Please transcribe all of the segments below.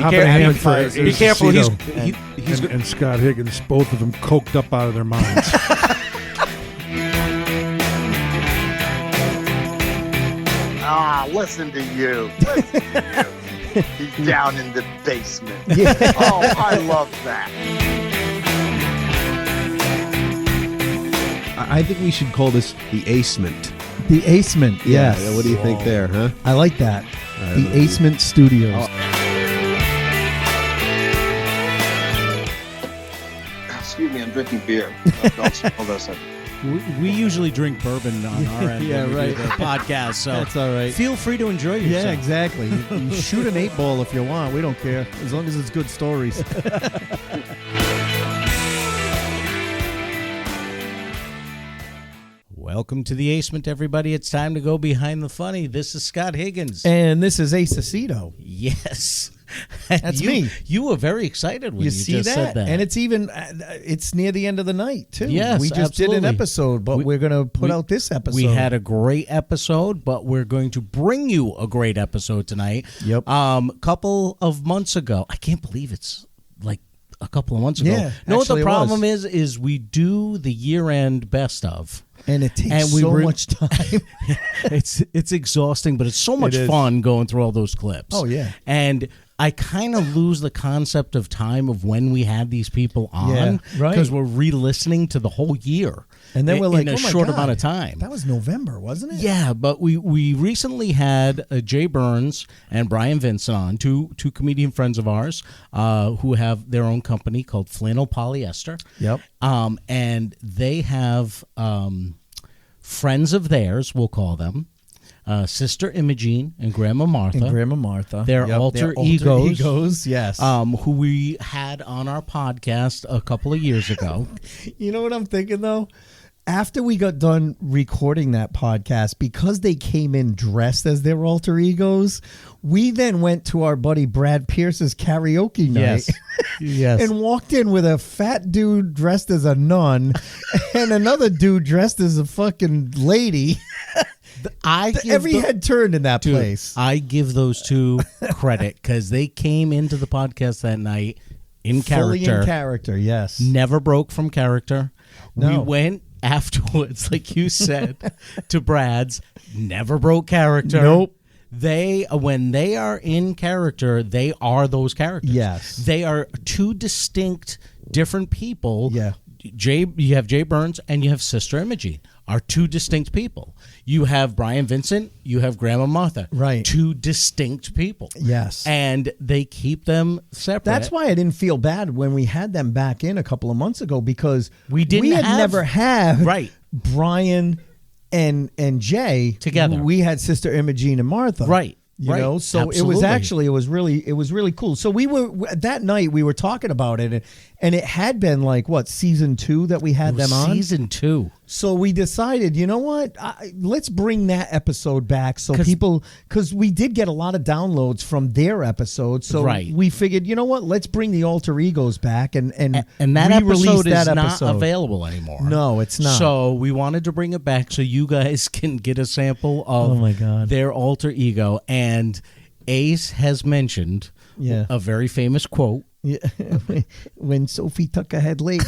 Be careful. He's and Scott Higgins, both of them coked up out of their minds. Listen to you. He's down in the basement. Yeah. Oh, I love that. I think we should call this the Acement. The Acement, yes. Yeah, what do you think there, huh? I like that. The Acement Studios. Excuse me, I'm drinking beer. Hold on a second. We usually drink bourbon on our end Yeah, when we right. do the podcast, so That's all right. feel free to enjoy yourself. Yeah, exactly. You shoot an 8-ball if you want. We don't care, as long as it's good stories. Welcome to the Acement, everybody. It's time to go behind the funny. This is Scott Higgins. And this is Ace Aceto. Yes. That's me. You were very excited when you see just said that. And it's even, it's near the end of the night, too. Yes, we just did an absolutely. episode, but we're going to put out this episode. We had a great episode, but we're going to bring you a great episode tonight. Yep. Couple of months ago, I can't believe it's like a couple of months ago. Yeah, know what the actually it problem was. is we do the year-end best of. And it takes so much time. It's exhausting, but it's so much fun going through all those clips. Oh, yeah. And I kind of lose the concept of time of when we had these people on. Yeah, right. Because we're re-listening to the whole year. And then we're like, in a oh my short God, amount of time. That was November, wasn't it? Yeah, but we recently had Jay Burns and Brian Vincent on, two comedian friends of ours who have their own company called Flannel Polyester. Yep. And they have friends of theirs, we'll call them, Sister Imogene and Grandma Martha. Their alter egos, yes. Who we had on our podcast a couple of years ago. You know what I'm thinking, though? After we got done recording that podcast, because they came in dressed as their alter egos, we then went to our buddy Brad Pierce's karaoke night. Yes. And walked in with a fat dude dressed as a nun and another dude dressed as a fucking lady. Every head turned in that place. I give those two credit because they came into the podcast that night in Fully character. in character, yes. Never broke from character. No. We went afterwards, like you said, to Brad's. Never broke character. Nope. When they are in character, they are those characters. Yes. They are two distinct, different people. Yeah. You have Jay Burns and you have Sister Imogene, are two distinct people. You have Brian Vincent, you have Grandma Martha. Right. Two distinct people. Yes. And they keep them separate. That's why I didn't feel bad when we had them back in a couple of months ago, because we had never had right. Brian and Jay together. We had Sister Imogene and Martha. Right. You know, so Absolutely. it was really cool. So we were that night we were talking about it, and it had been like season 2 that we had them on. Season 2. So we decided, you know what? Let's bring that episode back so people, because we did get a lot of downloads from their episodes. So we figured, you know what? Let's bring the alter egos back and that episode is that not available anymore. No, it's not. So we wanted to bring it back so you guys can get a sample of their alter ego. And Ace has mentioned a very famous quote. Yeah. When Sophie Tucker had legs.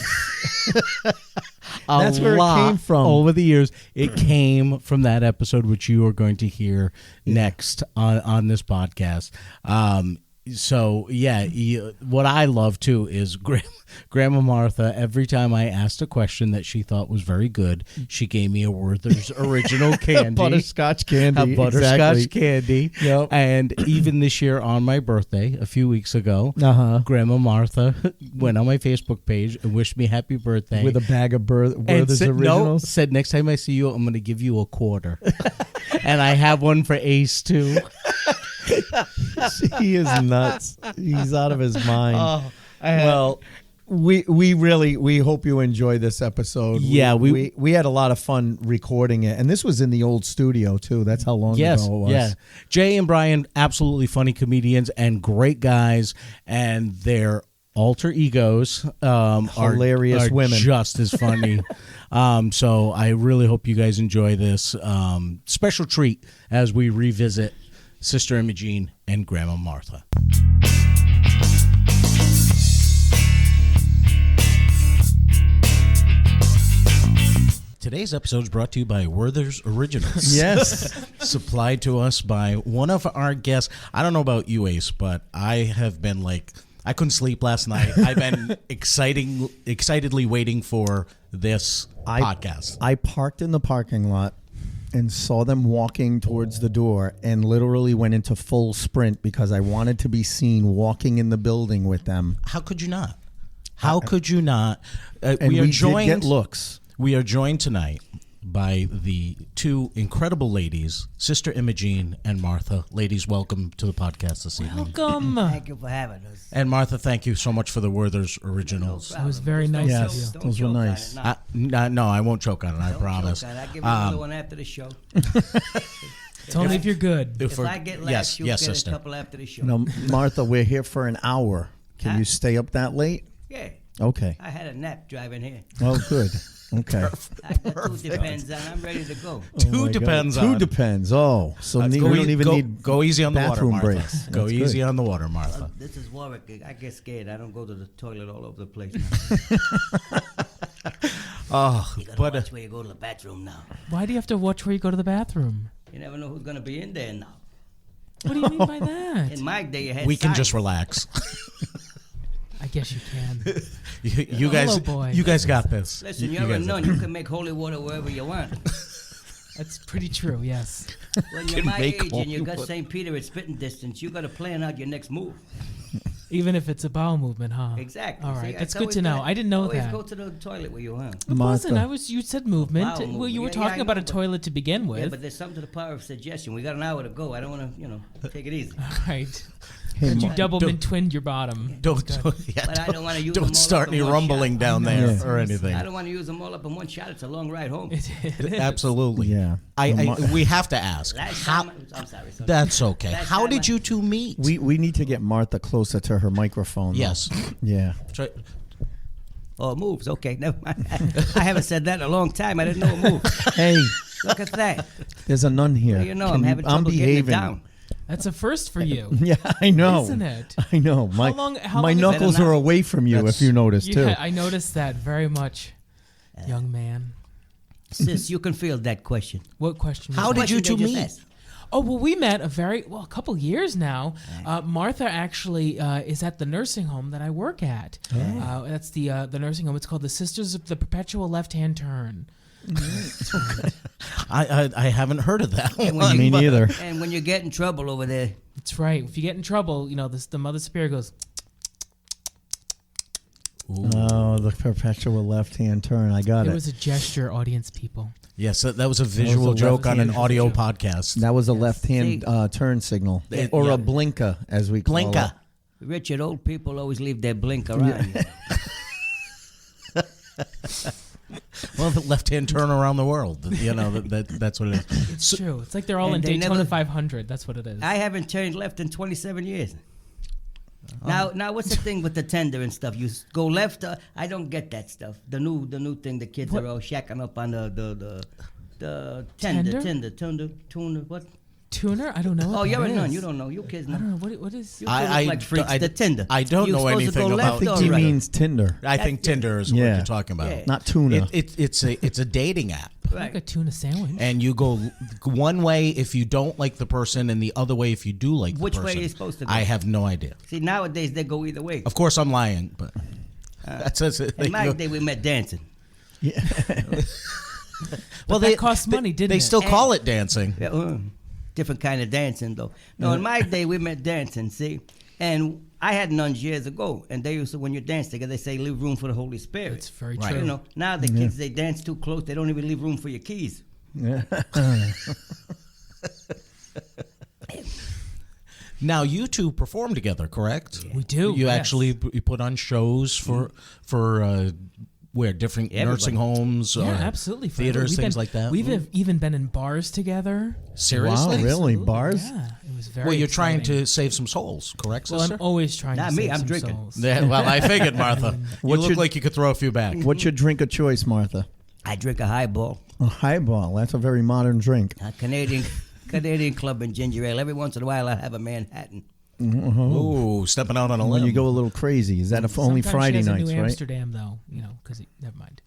That's where it came from. Over the years, it came from that episode, which you are going to hear next on this podcast. So, what I love, too, is Grandma Martha, every time I asked a question that she thought was very good, she gave me a Werther's Original Candy. Butterscotch candy. A butterscotch candy. Yep. And even this year on my birthday, a few weeks ago, Grandma Martha went on my Facebook page and wished me happy birthday. With a bag of Werther's Originals? Said, next time I see you, I'm going to give you a quarter. And I have one for Ace, too. He is nuts. He's out of his mind. We hope you enjoy this episode. Yeah, we had a lot of fun recording it, and this was in the old studio too. That's how long ago it was. Yeah, Jay and Brian, absolutely funny comedians and great guys, and their alter egos hilarious are women, just as funny. So I really hope you guys enjoy this special treat as we revisit Sister Imogene and Grandma Martha. Today's episode is brought to you by Werther's Originals. Yes. Supplied to us by one of our guests. I don't know about you, Ace, but I have been I couldn't sleep last night. I've been excitedly waiting for this podcast. I parked in the parking lot and saw them walking towards the door and literally went into full sprint because I wanted to be seen walking in the building with them. How could you not? How could you not? And we did get looks. We are joined tonight by the two incredible ladies, Sister Imogene and Martha. Ladies, welcome to the podcast this evening. Welcome. Thank you for having us. And Martha, thank you so much for the Werther's Originals. That was very nice Yes, of you. those were nice. No, I won't choke on it, I promise. I'll give you another one after the show. It's only if you're good. If I get last, you'll get sister. a couple after the show. No, Martha, we're here for an hour. Can you stay up that late? Yeah. Okay. I had a nap driving here. Oh, good. Okay. That two depends on. I'm ready to go. Two depends Two on. depends. Oh, so we Go don't even need go easy on the water, bathroom Martha. breaks. Go That's easy good. on the water, Martha. This is Warwick. I get scared. I don't go to the toilet all over the place. Oh, You gotta but watch where you go to the bathroom now. Why do you have to watch where you go to the bathroom? You never know who's gonna be in there now. What do you mean by that? In my day, you had we can signs. just relax. I guess you can. you guys, Hello, boy. you guys got this. Listen, You you're a guys- nun. You can make holy water wherever you want. That's pretty true, yes. When you're my age and you got St. Peter at spitting distance, you got to plan out your next move. Even if it's a bowel movement, huh? Exactly. All See, right, that's I good always to know. gotta- I didn't know always that. go to the toilet where you want. It wasn't. Martha. You said movement. Bowel Well, you movement. were Yeah, talking I about a know, but- toilet to begin with. Yeah, but there's something to the power of suggestion. We got an hour to go. I don't want to, take it easy. All right. Hey, And you Mar- Doubleman twinned your bottom. Don't, Good. But I don't want to use them all don't start up in any one rumbling shot. down I know. there Yeah. or anything. I don't want to use them all up in one shot. It's a long ride home. It is. Absolutely. Yeah. We have to ask. Last How, time, I'm sorry. that's okay. Last How time did I- you two meet? We need to get Martha closer to her microphone. though. Yes. Yeah. Try- Oh, it moves. Okay. Never mind. I haven't said that in a long time. I didn't know it moved. Hey, Look at that. there's a nun here. Well, you know, Can I'm having trouble getting it behaving. down. That's a first for you. Yeah, I know. Isn't it? I know. My long my is it knuckles now? are away from you, That's- if you notice too. Yeah, I noticed that very much, young man. Sis, you can feel that question. What question? How was did that? you Question two they just meet? asked. Oh, well, we met a couple years now. Martha actually is at the nursing home that I work at. That's the nursing home. It's called the Sisters of the Perpetual Left Hand Turn. I haven't heard of that And one. when Me you, neither. and when you get in trouble over there, That's right. If you get in trouble, the Mother Superior goes, Oh, the perpetual left-hand turn. I got it it. was a gesture, audience people. Yes, that was a visual a joke on an left-hand audio joke. podcast. That was a left-hand See? turn signal, It- or yeah. a blinker, as we call Blinker. it. Richard, old people always leave their blinker on. Well, the left-hand turn around the world. That's what it is. It's true. It's like they're all And in they Daytona never- 500. That's what it is. I haven't turned left in 27 years. Now, what's the thing with the tender and stuff? You go left. I don't get that stuff. The new thing. The kids What? are all shacking up on the Tender? tuna. What? Tuner? I don't know. Oh, what you're that a nun. is. You don't know. You kids I don't know. know. What is. You kids look like freaks. The Tinder. I don't You're know supposed to anything go about. left I think or he right? means Tinder, I think Tinder is Yeah. what you're talking about. Yeah. not tuna. It's a dating app, Like a tuna sandwich. and you go one way if you don't like the person, and the other way if you do like Which the way person. are you supposed to go? I have no idea. See, nowadays they go either way. Of course, I'm lying, but that's it. In my day, we met dancing. Well, that cost money, didn't they it? still call it dancing. Yeah, different kind of dancing, though. No, in my day, we met dancing, see? And I had nuns years ago, and they used to, when you dance together, they say, leave room for the Holy Spirit. It's very Right. true. You know, now the kids, they dance too close. They don't even leave room for your keys. Now, you two perform together, correct? We do, You yes. actually you put on shows for where different Everybody. nursing homes, Yeah, or absolutely. theaters, We've things been- like that. We've even been in bars together. Seriously? Wow, really? Absolutely, Bars? Yeah, it was very. Well, you're trying exciting. to save some souls, correct, Well, sister? I'm always trying Not to me, save I'm some drinking. souls. Yeah, well, I figured, Martha. You What's look your- like you could throw a few back. What's your drink of choice, Martha? I drink a highball, A highball. That's a very modern drink. a Canadian club and ginger ale. Every once in a while, I have a Manhattan. Ooh, stepping out on a limb. When you go a little crazy, is that only Sometimes Friday she has nights, a New right? Amsterdam, though, because never mind.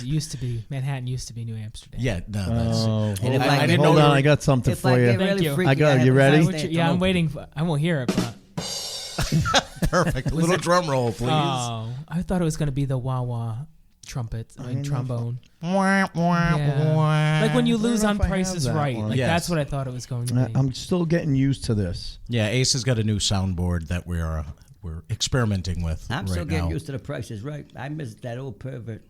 It used to be Manhattan. Used to be New Amsterdam. Yeah, no, that's. Oh, And if I didn't hold know on. you- I got something If I for get you. Thank really you. freaky, I got it. have You a ready? Is that nice what day you- to yeah, I'm look. waiting. I won't hear it. But, Perfect. A little drum roll, please. oh, I thought it was going to be the wah wah trumpet, trombone. Wah, wah, Yeah. wah. Like when you I don't lose know on if I Price have is that Right. one. Like Yes. that's what I thought it was going to be. I'm still getting used to this. Yeah, Ace has got a new soundboard that we're experimenting with I'm right still getting now. used to the prices right. I miss that old pervert.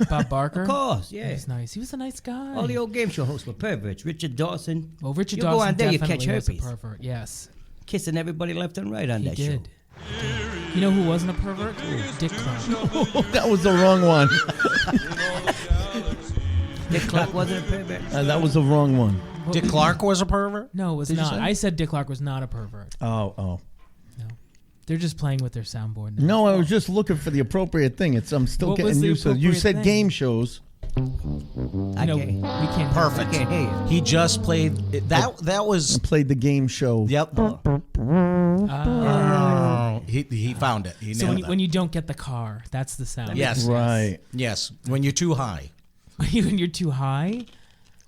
Bob Barker. Of course, He yeah. was nice. He was a nice guy. All the old game show hosts were perverts. Richard Dawson. Well, Richard You Dawson go on there, you definitely catch was a herpes. pervert. Yes, Kissing everybody left and right on he that did. show. You know who wasn't a pervert? Dick Clark. That was the wrong one. Dick Clark wasn't a pervert. That was the wrong one. Dick Clark was a pervert? No, it was Did you not. say? I said Dick Clark was not a pervert. Oh. They're just playing with their soundboard. now. No, I was just looking for the appropriate thing. I'm still What was getting the used to it. You appropriate said thing? game shows. I No, can't, we can't. Perfect. I can't hear you. He just played that. That I was. played the game show. Yep. He found it. He So nailed when you, that. when you don't get the car, that's the sound. Yes. Right. Yes. When you're too high when you're too high.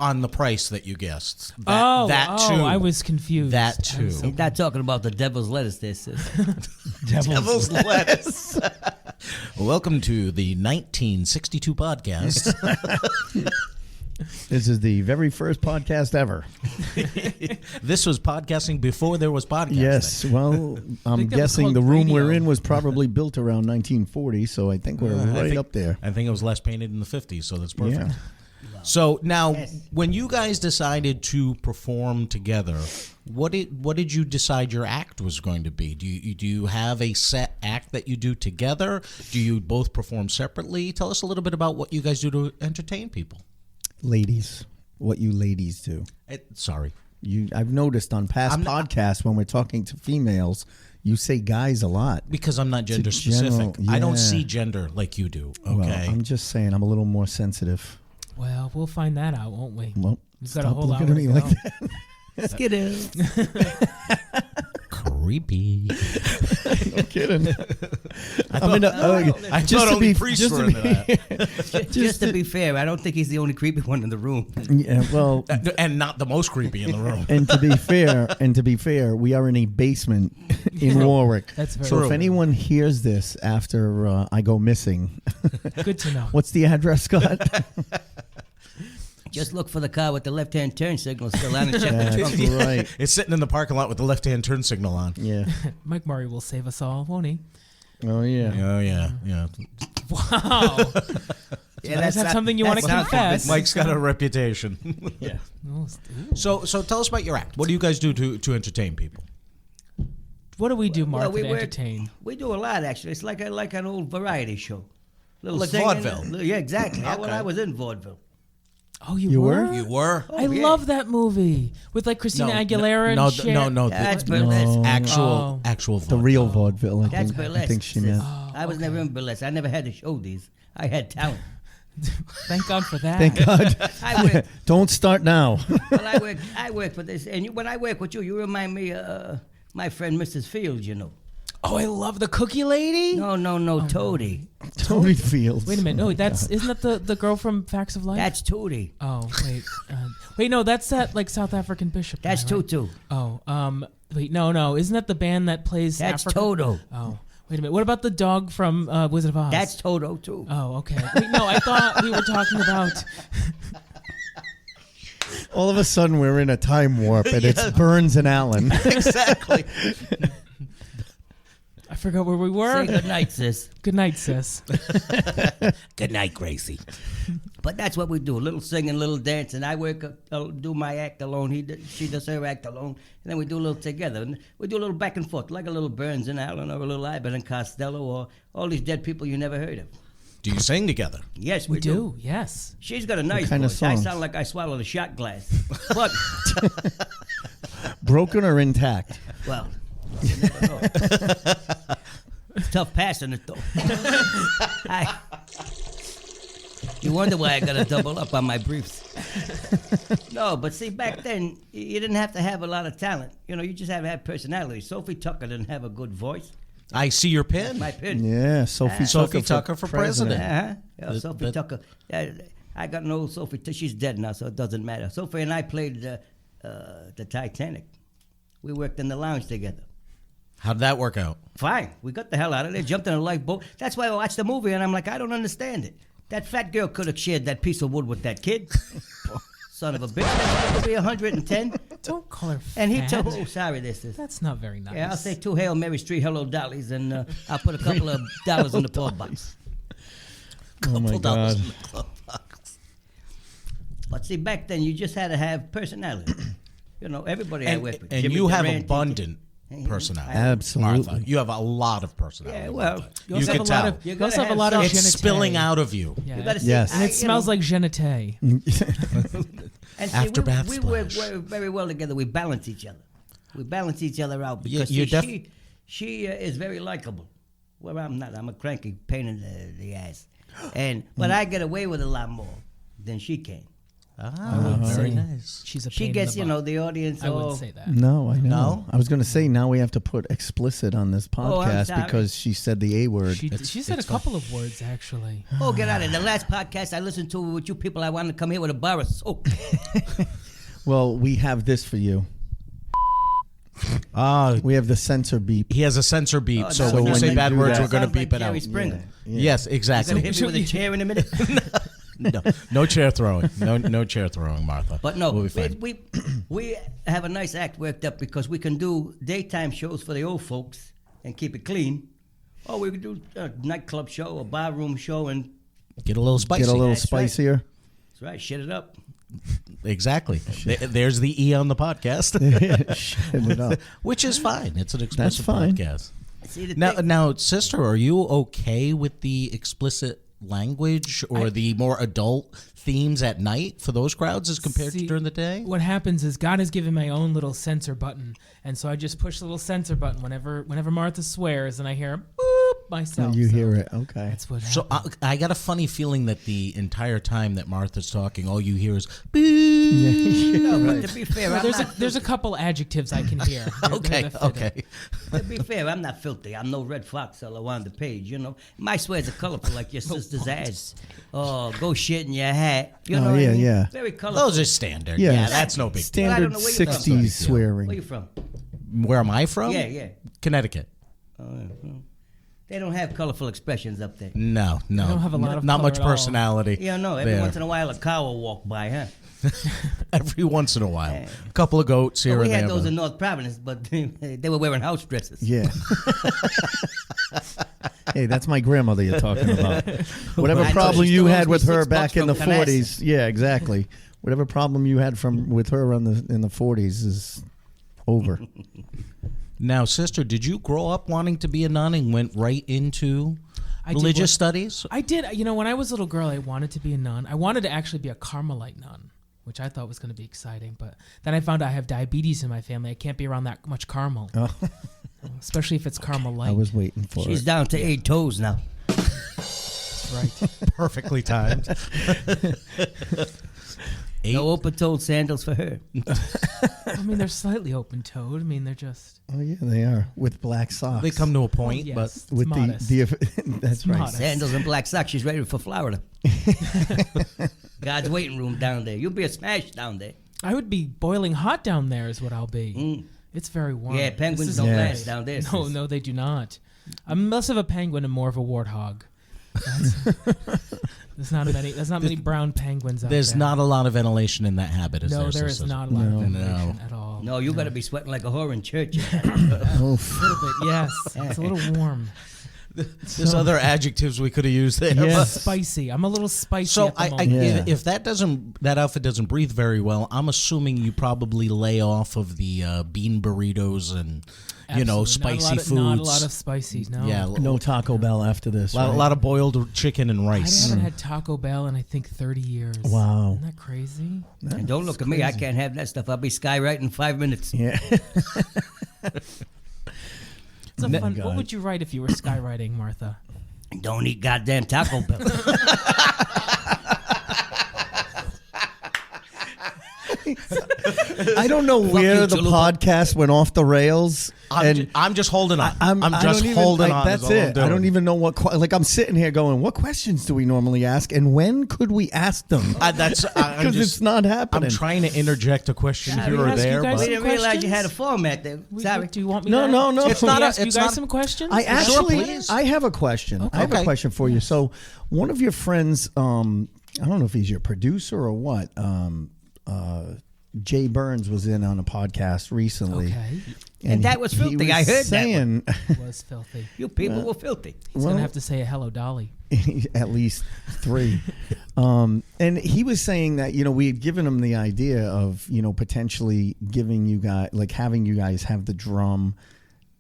on the price that you guessed. That too. I was confused. That I'm too. so He's not talking about the devil's lettuce there, sis. Devil's lettuce. Welcome to the 1962 podcast. This is the very first podcast ever. This was podcasting before there was podcasting. Yes. Well, I'm think that was guessing called the room we're radio. in was probably built around 1940, so I think we're I right think- up there. I think it was less painted in the 50s, so that's perfect. Yeah. So now, when you guys decided to perform together, what did you decide your act was going to be? Do you have a set act that you do together? Do you both perform separately? Tell us a little bit about what you guys do to entertain people. Ladies, what you ladies do. Sorry. I've noticed on past I'm not- podcasts when we're talking to females, you say guys a lot. Because I'm not gender general- specific. I don't yeah. see gender like you do. Okay. Well, I'm just saying I'm a little more sensitive. Well, we'll find that out, won't we? Well, We've got a stop whole looking hour at me to like go. that. Skidoo. Creepy. No kidding. I I'm in I just thought to only be- priests just were to into be- that. Just to be fair, I don't think he's the only creepy one in the room. Yeah, well, And not the most creepy in the room. and to be fair, we are in a basement in Warwick. That's very So if true. anyone hears this after I go missing, Good to know. what's the address, Scott? Just look for the car with the left-hand turn signal still on and check the That's trunk. right. It's sitting in the parking lot with the left-hand turn signal on. Yeah. Mike Murray will save us all, won't he? Oh yeah. Oh yeah, yeah. Wow. Yeah, You guys have something you want to that's not confess? Mike's got a reputation. Yeah. Oh, So tell us about your act. What do you guys do to entertain people? what do we do, Mark, we to work- entertain? We do a lot, actually. It's like an old variety show. Little Like singing, vaudeville. Yeah, exactly. Okay. When I was in vaudeville. Oh, you, You were? were? You were? I yeah. love that movie with like Christina Aguilera and Cher. no. That's the- burlesque. Actual The vaudeville. real vaudeville. That's I burlesque. think she sis. meant. I was never in burlesque. I never had to show these. I had talent. Thank God for that. Thank God. I work. Don't start now. Well, I work for this, and when I work with you, you remind me of my friend Mrs. Fields. You know. Oh, I love the Cookie Lady. No, Toady. Tony Fields. Wait a minute. No, isn't that the girl from Facts of Life? That's Tootie. Oh, wait. No, that's that like South African bishop. That's guy, right? Tutu. Oh, wait, no. Isn't that the band that plays That's Africa? Toto. Oh, wait a minute. What about the dog from Wizard of Oz? That's Toto too. Oh, okay. Wait, no, I thought we were talking about. All of a sudden, we're in a time warp, and it's Burns and Allen. Exactly. I forgot where we Say were. good night, sis. Good night, sis. Good night, Gracie. But that's what we do: a little singing, little dancing. I work, do my act alone. She does her act alone, and then we do a little together. And we do a little back and forth, like a little Burns and Allen, or a little Abbott and Costello, or all these dead people you never heard of. Do you sing together? Yes, We do. Yes. She's got a nice kind of voice. I songs? sound like I swallowed a shot glass. But Broken or intact? well, you never know. It's tough passing it though. You wonder why I got to double up on my briefs. No, but see, back then, you didn't have to have a lot of talent. You know, you just have to have personality. Sophie Tucker didn't have a good voice. I see your pin. My pin. Yeah, Sophie Tucker for president. Yeah, Sophie Tucker. I got an old Sophie. She's dead now, so it doesn't matter. Sophie and I played the Titanic. We worked in the lounge together. How'd that work out? Fine. We got the hell out of there, jumped in a lifeboat. That's why I watched the movie, and I'm like, I don't understand it. That fat girl could have shared that piece of wood with that kid. Son of a bitch. That's going to be 110. Don't call her fat. And he told, oh, sorry, this is. That's not very nice. Yeah, I'll say 2 Hail Marys, 3 Hello Dollies, and I'll put a couple of dollars in the poor box. Oh my God. But see, back then, you just had to have personality. You know, everybody I worked with. And Jimmy you have Durante. abundant personality. Absolutely. Martha, you have a lot of personality. Yeah, well, Martha. You You also can have a lot tell. of. You You also gotta have a lot have of. It's genitalia. spilling out of you. Yeah. You gotta see, Yes. And it smells like genitae. And After bath we splash. work very well together. We balance each other. We balance each other out because you she is very likable. Well, I'm not. I'm a cranky pain in the ass. But I get away with a lot more than she can. Very nice. She's a. She pain gets, in the butt. the audience. I all, wouldn't say that. No, I know. No? I was going to say now we have to put explicit on this I'm podcast sorry. because she said the A word. She said a couple of words actually. Oh, get out of it. The last podcast I listened to with you people, I wanted to come here with a bar of soap. Well, we have this for you. We have the censor beep. He has a censor beep, Oh, so no, when no, you say no, bad you do words, that. we're going to Sounds like beep it Jerry out. Springer. Yes, Gonna exactly. hit me with a chair in a minute. No chair throwing. No chair throwing, Martha. But no, We'll be fine. we have a nice act worked up because we can do daytime shows for the old folks and keep it clean. Or we could do a nightclub show, a barroom show, and Get a little spicy. Get a little That's right. spicier. that's right, shit it up. Exactly. There's the E on the podcast, Shut it up. which is fine. It's an explicit fine. podcast. See, the Now, thing- now, sister, are you okay with the explicit language or the more adult themes at night for those crowds as compared to See, during the day? What happens is God has given my own little censor button, and so I just push the little censor button whenever Martha swears, and I hear boop myself. You so hear it. Okay. That's what So happens. I got a funny feeling that the entire time that Martha's talking, all you hear is boo. no, but to be fair, I'm not There's a couple adjectives I can hear. Okay, okay. To be fair, I'm not filthy. I'm no Red Fox or LaWanda Page, My swears are colorful like your sister's ass. Oh, go shit in your hat. You know Oh, what yeah, I mean? yeah. Very colorful. Those are standard. Yeah. Yeah, that's no big deal. Standard Well, I don't know where you're from. 60s Where swearing. you from? Where am I from? Yeah. Connecticut. They don't have colorful expressions up there. No. don't have a lot of not color much at all. personality. Yeah, no. Every there. once in a while, a cow will walk by, huh? Every once in a while, a couple of goats here Well, we and there. had those but- in North Providence, but they were wearing house dresses. Yeah. Hey, that's my grandmother you're talking about. Whatever I know, problem she you still had owes me with her $6 back in the from Canasta. 40s. Yeah, exactly. Whatever problem you had with her in the 40s is over. Now, sister, did you grow up wanting to be a nun and went right into I did religious what- studies? I did. When I was a little girl, I wanted to be a nun. I wanted to actually be a Carmelite nun, which I thought was going to be exciting. But then I found out I have diabetes in my family. I can't be around that much caramel, especially if it's Carmelite. I was waiting for She's it. down to 8 toes now. That's right. Perfectly timed. No open-toed sandals for her. I mean, they're slightly open-toed. I mean, they're just Oh, yeah, they are. With black socks. They come to a point, yes, but it's with modest. that's right. modest. Sandals and black socks. She's ready for Florida. God's waiting room down there. You'll be a smash down there. I would be boiling hot down there, is what I'll be. It's very warm. Yeah, This penguins is don't great. last down there. No, sis. no, they do not. I'm less of a penguin and more of a warthog. There's not many brown penguins out there's there. not a lot of ventilation in that habit, is No, there? there is sister? not a lot of No. ventilation at all. No, you got to be sweating like a whore in church. Oh, A little bit, yes. It's a little warm. There's other adjectives we could have used there. Yeah. but- Spicy. I'm a little spicy So at the I moment. Yeah. if that outfit doesn't breathe very well, I'm assuming you probably lay off of the bean burritos and Absolutely. spicy foods. Not a lot of spicy, no. Yeah, no Taco Bell after this. a lot, right? a lot of boiled chicken and I rice. haven't had Taco Bell in, I think, 30 years. Wow. Isn't that crazy? And don't look at me. I can't have that stuff. I'll be skywriting in 5 minutes. Yeah. It's a fun, God. what would you write if you were skywriting, Martha? Don't eat goddamn Taco Bell. I don't know where the podcast went off the rails. I'm just holding on. I'm I just don't even, holding like, on. That's is all I'm it. I don't doing. even know like I'm sitting here going, what questions do we normally ask, and when could we ask them? That's Because it's not happening. I'm trying to interject a question Should here we or ask you there, guys We but didn't realize you questions? had a format there. Sorry. Do you want me? No, to, no, no. It's not ask a- you it's guys not- some questions. I actually, please. I have a question. I have a Okay. question for you. So, one of your friends, I don't know if he's your producer or what. Jay Burns was in on a podcast recently, Okay, And that was filthy. he I was heard that saying, it was filthy. You people were filthy. He's gonna have to say a hello, Dolly. at least 3. And he was saying that, we had given him the idea of, potentially giving you guys, like having you guys have the drum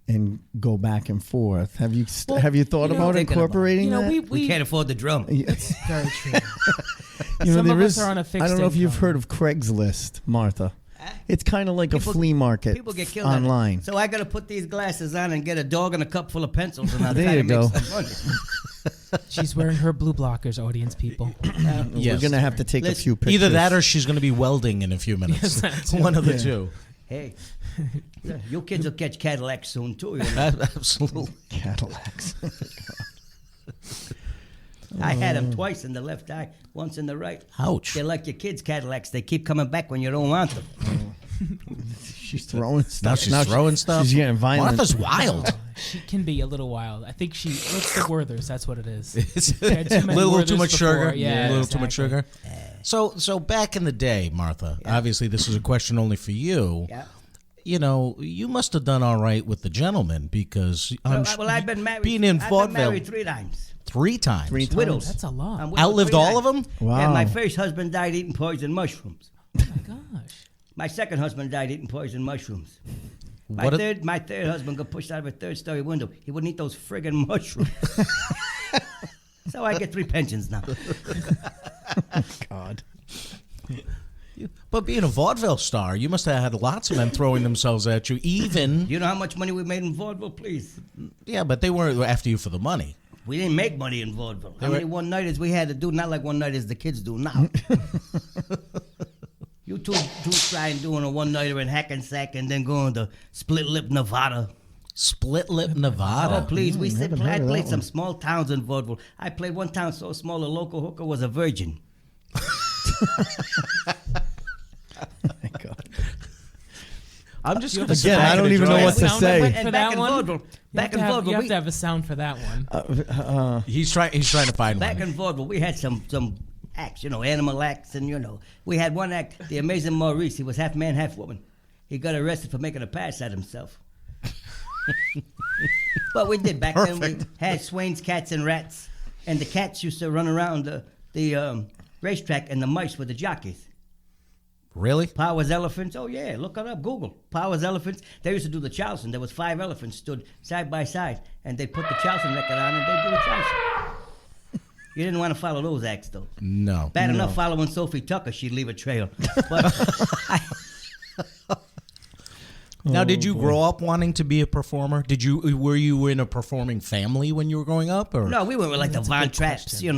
and go back and forth. Have you thought you know, about thinking incorporating that? We can't afford the drum. It's very true. Some of us are on a fixed I don't know if you've income. heard of Craigslist, Martha. It's kind of like a flea market People get killed on it. online. So I got to put these glasses on and get a dog and a cup full of pencils, and I'll There try you to make go. some money. She's wearing her blue blockers, audience people. We're Yes. going to have to take a Listen, few pictures. either that or she's going to be welding in a few minutes. One of the two. Hey, you kids will catch Cadillacs soon too. You know? Absolutely. Cadillacs. I had them twice in the left eye, once in the right. Ouch. They're like your kids' Cadillacs. They keep coming back when you don't want them. She's throwing stuff. Now she's throwing stuff. She's getting violent. Martha's wild. She can be a little wild. I think she. What's the Werther's? That's what it is. It's Had too a many little too Werthers much before. sugar. Yeah, a little too much exactly. sugar. So back in the day, Martha. Obviously, this is a question only for you. Yeah. You must have done all right with the gentleman because Well, I've been married. being in I've been vaudeville married 3 times. 3 times. 3 times. Widows. That's a lot. I'm widowed Outlived 3 all of times. them? Wow. Yeah, my first husband died eating poison mushrooms. Oh my gosh. My second husband died eating poison mushrooms. My What a- third husband got pushed out of a 3rd-story window. He wouldn't eat those friggin' mushrooms. So I get 3 pensions now. God. But being a vaudeville star, you must have had lots of men throwing themselves at you. Even You know how much money we made in vaudeville, please? yeah, but they weren't after you for the money. We didn't make money in vaudeville. How many one-nighters we had to do? Not like one-nighters the kids do now. You two try doing a one-nighter in Hackensack and then going to Split Lip, Nevada. Split Lip, Oh, Nevada. please. We haven't said, I heard of played that some one. small towns in vaudeville. I played one town so small a local hooker was a virgin. My God. I'm just going to Again, I don't even know what to say. And For back that in one? vaudeville, You back have in to have, vaudeville, you have we- to have a sound for that one. He's trying to find back one. in vaudeville, we had some acts, animal acts, and we had one act, the Amazing Maurice. He was half man, half woman. He got arrested for making a pass at himself. But we did back then. We had Swain's Cats and Rats, and the cats used to run around the racetrack, and the mice were the jockeys. Really? Powers elephants. Oh yeah, look it up. Google Powers elephants. They used to do the Charleston. There was 5 elephants stood side by side, and they put the Charleston record on, and they do the Charleston. You didn't want to follow those acts, though. No. Bad enough following Sophie Tucker, she'd leave a trail. But Now, did you grow up wanting to be a performer? Were you in a performing family when you were growing up, or no, we were like the That's a Von good Trapps. question.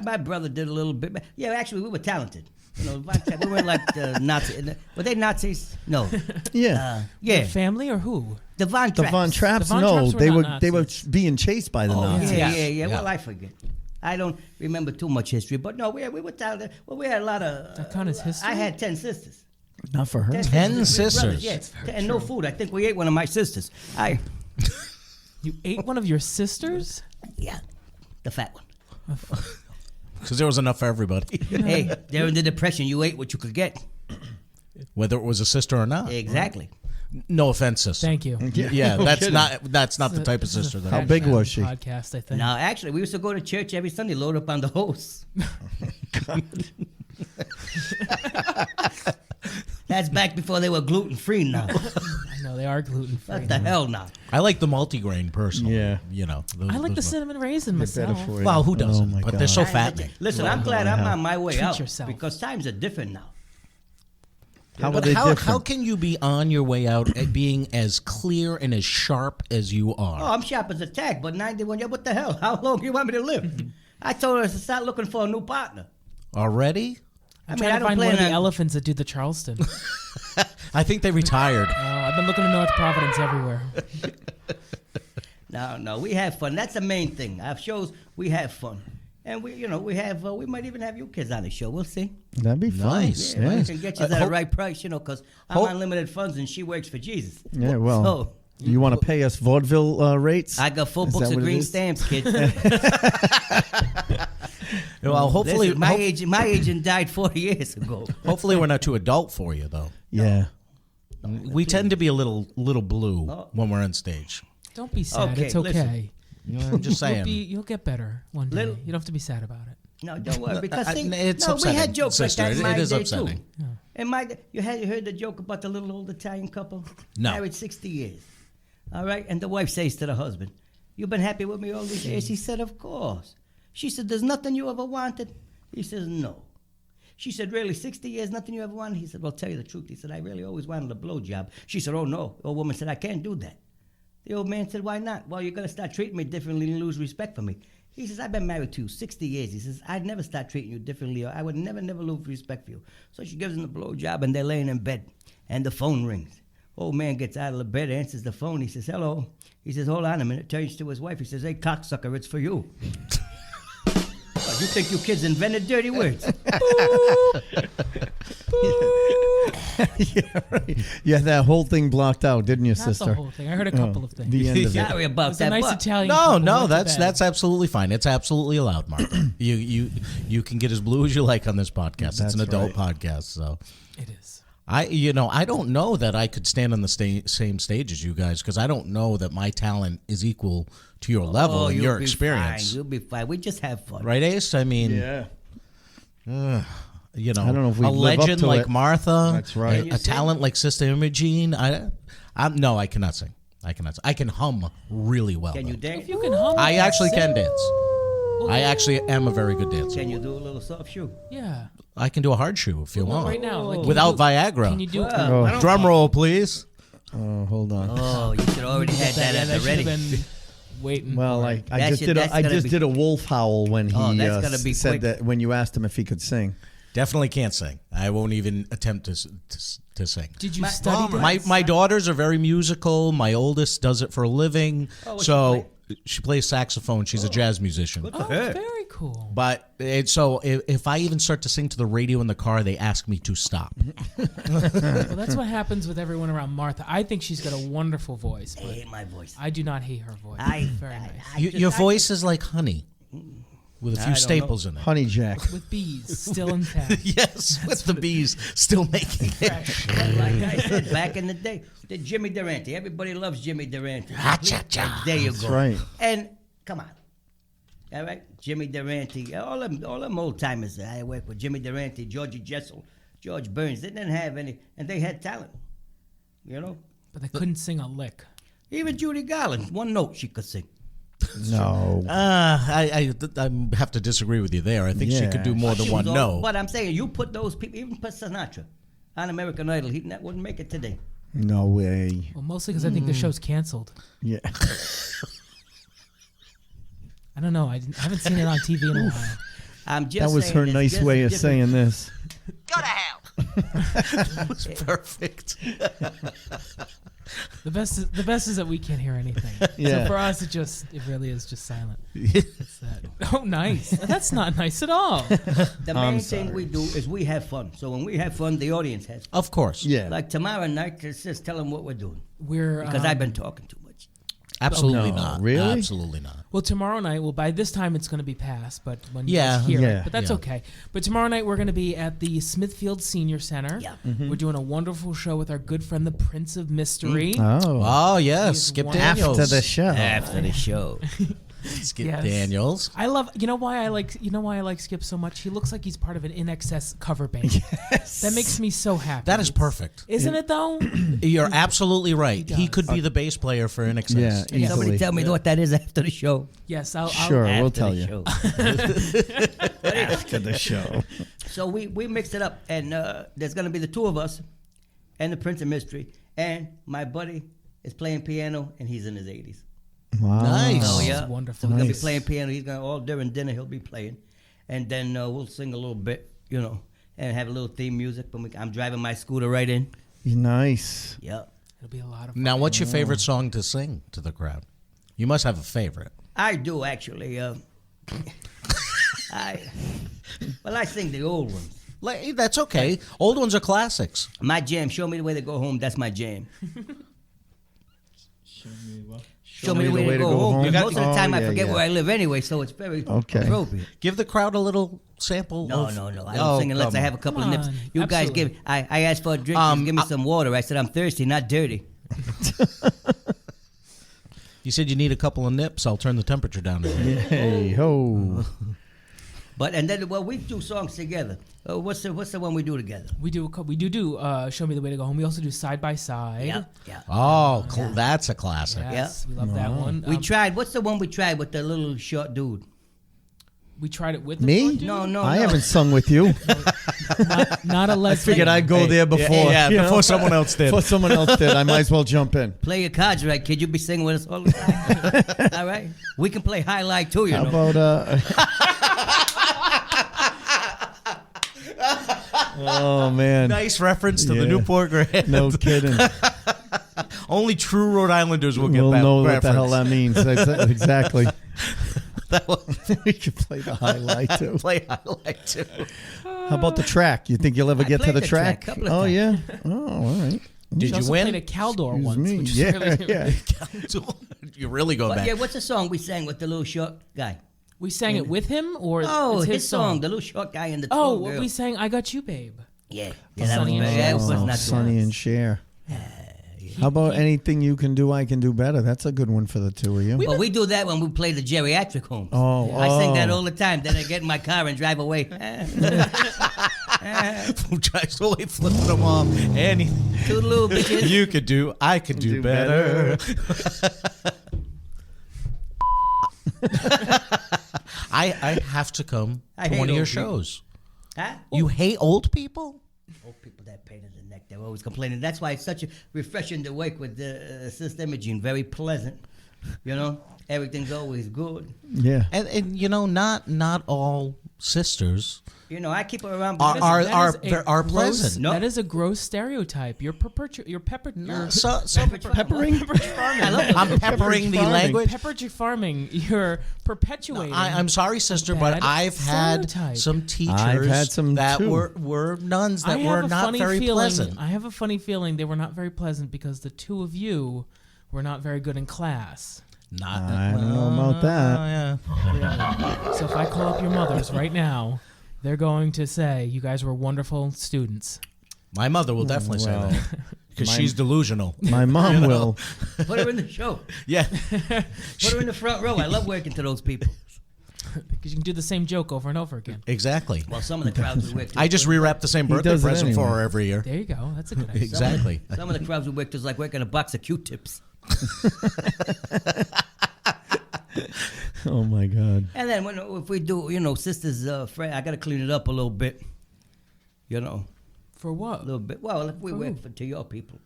My brother did a little bit. Yeah, actually, we were talented. Von Trapp, we weren't like the Nazis. Were they Nazis? No. Yeah. Yeah. Family or who? The Von The Trapps. Von Trapps, The Von no, Trapps were they not were Nazis. being chased by the Oh, Nazis. yeah. Well, I forget. I don't remember too much history, but no, we were talented. Well, we had a lot of. That count as history? I had 10 sisters. Not for her. 10 Big sisters? brothers, yeah, and no food. I think we ate one of my sisters. You ate one of your sisters? Yeah, the fat one. because there was enough for everybody, Hey, during the Depression, you ate what you could get. whether it was a sister or not. Exactly. No offense, sister. Thank you. Yeah, No that's kidding. not the type of This is sister a that. How Fat big Man was she? Podcast, I think. Now, actually, we used to go to church every Sunday, load up on the hose. That's back before they were gluten free now. I know they are gluten free. What the hell now? I like the multigrain personally. Yeah. Those, I like the those- cinnamon raisin Better myself. for you. Well, who doesn't? Oh my But God. they're so fattening. Listen, I'm glad I'm on my way Treat out yourself. because times are different now. How are But they how different? can you be on your way out at being as clear and as sharp as you Oh, are? I'm sharp as a tack, but 91, yeah, what the hell? How long do you want me to live? I told her to start looking for a new partner. Already? I'm trying to find one of the elephants that do the Charleston. I think they retired. I've been looking in North Providence everywhere. No, we have fun. That's the main thing. Our shows, we have fun. And we might even have you kids on the show. We'll see. That'd be fun. Nice. Yeah, Yeah. we can get you at the right price, because I'm unlimited funds and she works for Jesus. Yeah, well, So, you want to pay us vaudeville rates? I got full Is books that of what it green is? stamps, kids. Well, hopefully, Listen, my agent died 40 years ago. hopefully we're not too adult for you, though. Yeah. We tend to be a little blue Oh. when we're on stage. Don't be sad. Okay, It's okay. I'm just saying. You'll get better one day. Little- You don't have to be sad about it. No, don't worry, because see, it's we upsetting, had jokes sister. like that in my It is day upsetting. too. And you heard the joke about the little old Italian couple? No. Married 60 years. All right, and the wife says to the husband, "You've been happy with me all these years?" He said, "Of course." She said, "There's nothing you ever wanted?" He says, "No." She said, "Really, 60 years, nothing you ever wanted?" He said, "Well, tell you the truth." He said, "I really always wanted a blowjob." She said, "Oh, no." The old woman said, "I can't do that." The old man said, "Why not?" "Well, you're going to start treating me differently and lose respect for me." He says, "I've been married to you 60 years." He says, "I'd never start treating you differently, or I would never lose respect for you." So she gives him the blowjob, and they're laying in bed, and the phone rings. Old man gets out of the bed, answers the phone. He says, "Hello." He says, "Hold on a minute." Turns to his wife. He says, "Hey, cocksucker, it's for you." Well, you think you kids invented dirty words? Yeah, right. You had that whole thing blocked out, didn't you, Not sister? the whole thing. I heard a couple of things. The end of it. Sorry It about was a that. nice but Italian No, couple no, went to that's bed. that's absolutely fine. It's absolutely allowed, Mark. you can get as blue as you like on this podcast. It's an That's adult right. podcast, so It is. I don't know that I could stand on the same stage as you guys because I don't know that my talent is equal to your level and you'll your be experience. Fine. You'll be fine. We just have fun. Right, Ace? I mean, Yeah. I don't know if we a live up legend to like it. Martha. That's right. A, Can you a sing? talent like Sister Imogene. No, I cannot sing. I can hum really well. Can you though. dance? If you can hum, I actually sing. can dance. I actually am a very good dancer. Can you do a little soft shoe? Yeah. I can do a hard shoe if you Well, want. right now, like, Without can Viagra. you do? Oh. Drum roll, please. Oh, hold on. Oh, you should already had that at the should ready. have been waiting. Well, for I it. just did that's I gonna just be- did a wolf howl when he Oh, that's gonna be said quick. that when you asked him if he could sing. Definitely can't sing. I won't even attempt to sing. Did you My- study Mama, this? My daughters are very musical. My oldest does it for a living. Oh, what's So she plays saxophone. She's a jazz musician. Good Oh, for her. very cool. But so if I even start to sing to the radio in the car, they ask me to stop. Well, that's what happens with everyone around Martha. I think she's got a wonderful voice, I but hate my voice. I do not hate her voice. Very nice. Your voice is like honey with a I few don't staples in it. Honey Jack. With bees still intact. Yes, with the bees still making it. Fresh. Like I said back in the day, the Jimmy Durante. Everybody loves Jimmy Durante. Ha-cha-cha. There you go. That's right. And come on, all right, Jimmy Durante. All them old timers. I work with Jimmy Durante, Georgie Jessel, George Burns. They didn't have any, and they had talent. You know, But they couldn't sing a lick. even Judy Garland, one note she could sing. No. I have to disagree with you there. I think she could do Yeah. more than She one was all- note. But I'm saying, you put those people, even put Sinatra on American Idol, he wouldn't make it today. No way. Well, mostly because I think the show's canceled. Yeah. I don't know. I haven't seen it on TV in a while. I'm just That was saying her it's nice just way of different. saying this. That was perfect. The best is that we can't hear anything. Yeah. So for us, it really is just silent. It's that. Oh, nice. That's not nice at all. The I'm main thing sorry. we do is we have fun. So when we have fun, the audience has fun. Of course. Yeah. Like tomorrow night, just tell them what we're doing. We're Because I've been talking too much. Absolutely No, not. really? Absolutely not. well tomorrow night. Well, by this time it's going to be past, but when you Yeah. guys hear Yeah. it, but that's Yeah. okay. But tomorrow night we're going to be at the Smithfield Senior Center. Yeah. We're doing a wonderful show with our good friend, the Prince of Mystery. Oh. Oh yes, He's Skip one- Daniels. After the show. After the show. Skip Yes. Daniels. I love. You know why I like Skip so much? He looks like he's part of an INXS cover band. That makes me so happy. That is perfect. Isn't it though? You're absolutely right. He does. could be the bass player for INXS. Yeah, Somebody easily. tell me what that is after the show. Yes, I'll Sure, we'll After tell the you. show. After the show. So we mixed it up, and there's going to be the two of us and the Prince of Mystery, and my buddy is playing piano, and he's in his 80s. Wow. Nice. Oh, This yeah. is wonderful. So we're going to be Nice. playing piano. He's going to, all during dinner, he'll be playing. And then we'll sing a little bit, and have a little theme music. I'm driving my scooter right in. Nice. Yep. It'll be a lot of fun. Now, what's your favorite song to sing to the crowd? You must have a favorite. I do actually. I sing the old ones. That's okay. Old ones are classics. My jam, Show Me the Way to Go Home. That's my jam. Show me the way to go home. Most of the time, I forget where I live anyway, so it's very appropriate. Give the crowd a little sample. No. I don't sing unless I have a couple of nips. You guys give. I asked for a drink. You give me some water. I said I'm thirsty, not dirty. You said you need a couple of nips. I'll turn the temperature down. Hey ho. And then we do songs together. What's the one we do together? We do Show Me the Way to Go Home. We also do Side by Side. Yeah. Oh, that's a classic. Yes, we love that one. We tried. What's the one we tried with the little short dude? We tried it with the Me? short dude? No. I haven't sung with you. Not a I Leslie. figured I'd go there before. Yeah, you know? before someone else did. Before someone else did. I might as well jump in. Play your cards right, kid. You be singing with us all the time. All right. We can play highlight too. You How know. about Oh man. Nice reference to the Yeah. Newport Grand. No kidding. Only true Rhode Islanders will get We'll that know reference. what the hell that means. Exactly. That was We could play the highlight too. play highlight too. How about the track? You think you'll ever I get to played the the track? track a couple of Oh times. yeah. Oh, all right. Did We you also win? played a Caldor Excuse once. me. Which is Yeah, really, yeah. You really go But back. yeah, what's the song we sang with the little short guy? We sang it with him, or Oh, it's his song, the little short guy and the Oh, tall girl. we sang "I Got You, Babe." Yeah, Sonny that was and very- Cher. that was Oh, not Sonny and Cher. How about anything you can do, I can do better? That's a good one for the two of you. Well, we do that when we play the geriatric homes. Oh, I sing that oh. all the time. Then I get in my car and drive away. Who tries to wait, flipping them off. Anything Toodaloo, bitches. you could do, I could do better. I have to come I to hate one of your old people. shows. Huh? You hate old people? Old people that pain in the neck, they're always complaining. That's why it's such a refreshing to work with Sister Imogene. Very pleasant. You know, everything's always good. Yeah. And you know, not all sisters You know, I keep her around. are because- are pleasant. No. That is a gross stereotype. You're pepper. No, You're Peppering? I love it. I'm peppering the farming. language. peppered farming. You're perpetuating. I'm sorry, sister, but bad I've had stereotype. some teachers I've had some that too. were nuns that I were have a not funny very feeling, pleasant. I have a funny feeling they were not very pleasant because the two of you were not very good in class. Not, I don't know about that. Yeah. So if I call up your mothers right now, they're going to say you guys were wonderful students. My mother will definitely say Well, that because she's delusional. My mom will. Put her in the show. Yeah. Put her in the front row. I love working to those people. Because you can do the same joke over and over again. Exactly. Well, some of the crowds we work to. I just rewrap the same birthday does it present for anyway. her every year. There you go. That's a good idea. Exactly. Some of the crowds we work to is like working a box of Q-tips. Oh my God. And then if we do, sisters, I got to clean it up a little bit. A For what? little bit. Well, if we work to your people.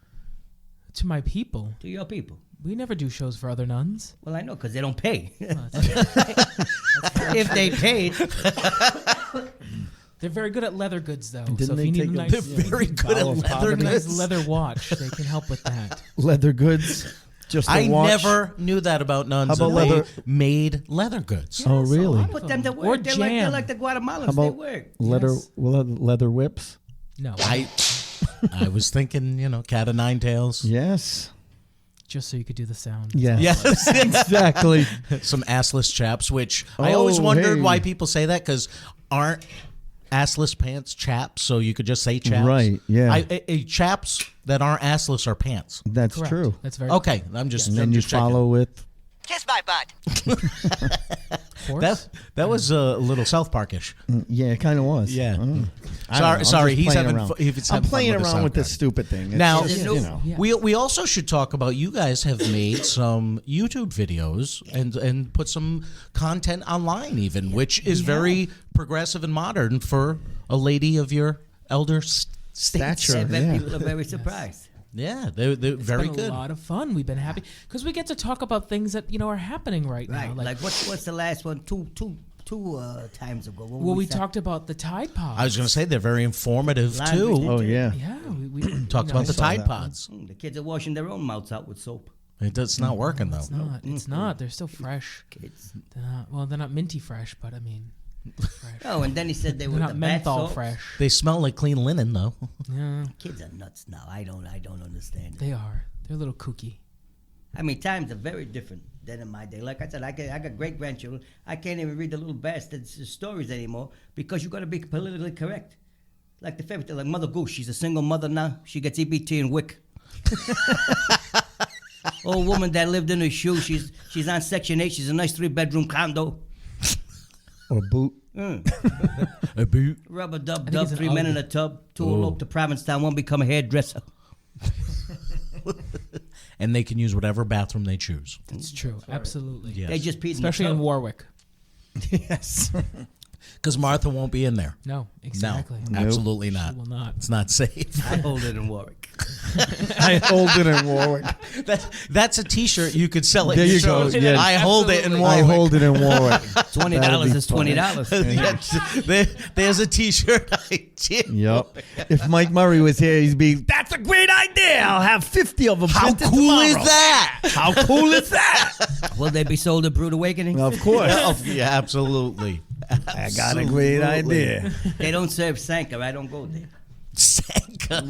To my people. To your people. We never do shows for other nuns. Well, I know, because they don't pay. Oh, that's- If they paid. They're very good at leather goods, though. Didn't so if they you need take a a- nice, They're very good at Bow of leather poverty. nice goods. leather watch, they can help with that. Leather goods. Just a I watch. never knew that about nuns. How about that they leather- made leather goods. Oh really? Put them to Or work. They're jam. like the Guatemalans. How They about work. leather? Yes. Leather whips. No, I was thinking, cat of nine tails. Yes. just so you could do the sound. Yes. Yes. Exactly. Some assless chaps, which I always Oh, wondered hey. why people say that, because aren't assless pants chaps? So you could just say chaps. Right, yeah. Chaps that aren't assless are pants. That's Correct. true. That's very Okay, I'm just. And I'm then you just checking. follow with. Kiss my butt. course. That was a little South Parkish. Yeah, it kind of was. Yeah. I don't know. Sorry, I'm just he's playing having around. fu- he's I'm having fun playing with the around with this South stupid thing. It's Now- just, There's no- Yeah. We also should talk about, you guys have made some YouTube videos and put some content online even, which is very progressive and modern for a lady of your elder Stature. I bet Yeah. people are very surprised. Yeah, they're very It's been good. a lot of fun. We've been happy because we get to talk about things that are happening right now. Right. Like what's the last one? times ago. What Well, we sat- talked about the Tide Pods. I was going to say they're very informative Laundry. too. Oh yeah. Yeah, we Talked about the Tide Pods. The kids are washing their own mouths out with soap. It's not working though. It's not. It's not. They're still fresh. Kids. They're not minty fresh, but I mean, fresh. Oh, and then he said they They're were not the bath menthol salts. fresh. They smell like clean linen though. Yeah, Kids are nuts now. I don't understand it. they are. They're a little kooky. I mean, times are very different than in my day. Like I said, I got great grandchildren. I can't even read the little bastards' stories anymore because you got to be politically correct. Like the favorite, like Mother Goose. She's a single mother now. She gets EBT and WIC. Old woman that lived in her shoe. She's on Section 8. She's a nice 3-bedroom condo. Or boot. A boot. Rubber dub, think it's an 3 men UGG. in a tub. 2 elope to Provincetown. 1 become a hairdresser. And they can use whatever bathroom they choose. It's true. Absolutely. Yes. They just peed Especially in in the tub. Warwick. Yes. Because Martha won't be in there. No, exactly. No, absolutely She not. will not. It's not safe. I hold it in Warwick. I hold it in Warwick. That's a T-shirt you could sell at There your you go, shows. yeah. I hold it in Absolutely. Warwick. I hold it in Warwick. $20 is $20. There's a T-shirt idea. Yep. If Mike Murray was here, he'd be, that's a great idea. I'll have 50 of them. How printed cool is tomorrow." that? How cool is that? Will they be sold at Brood Awakening? Of course. Yeah, absolutely. I got a great idea. They don't serve Sanka. I don't go there. Sanka.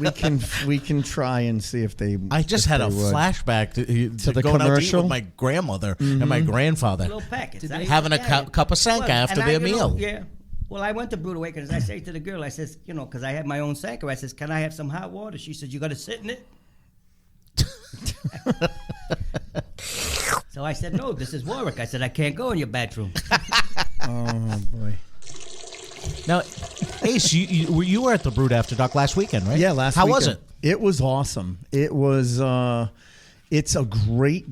We can try and see if they. I just if had a they would. flashback to the going out to eat commercial? with my grandmother and my grandfather. Little packets. Having a cup of Sanka after their meal. Yeah. Well, I went to Brood Awakenings. I say to the girl, I says, because I had my own Sanka. I says, can I have some hot water? She said, you got to sit in it. So I said, no, this is Warwick. I said, I can't go in your bathroom. Oh boy. Now, Ace, you were at the Brood After Dark last weekend, right? Yeah, last How weekend. was it? It was awesome. It was. It's a great,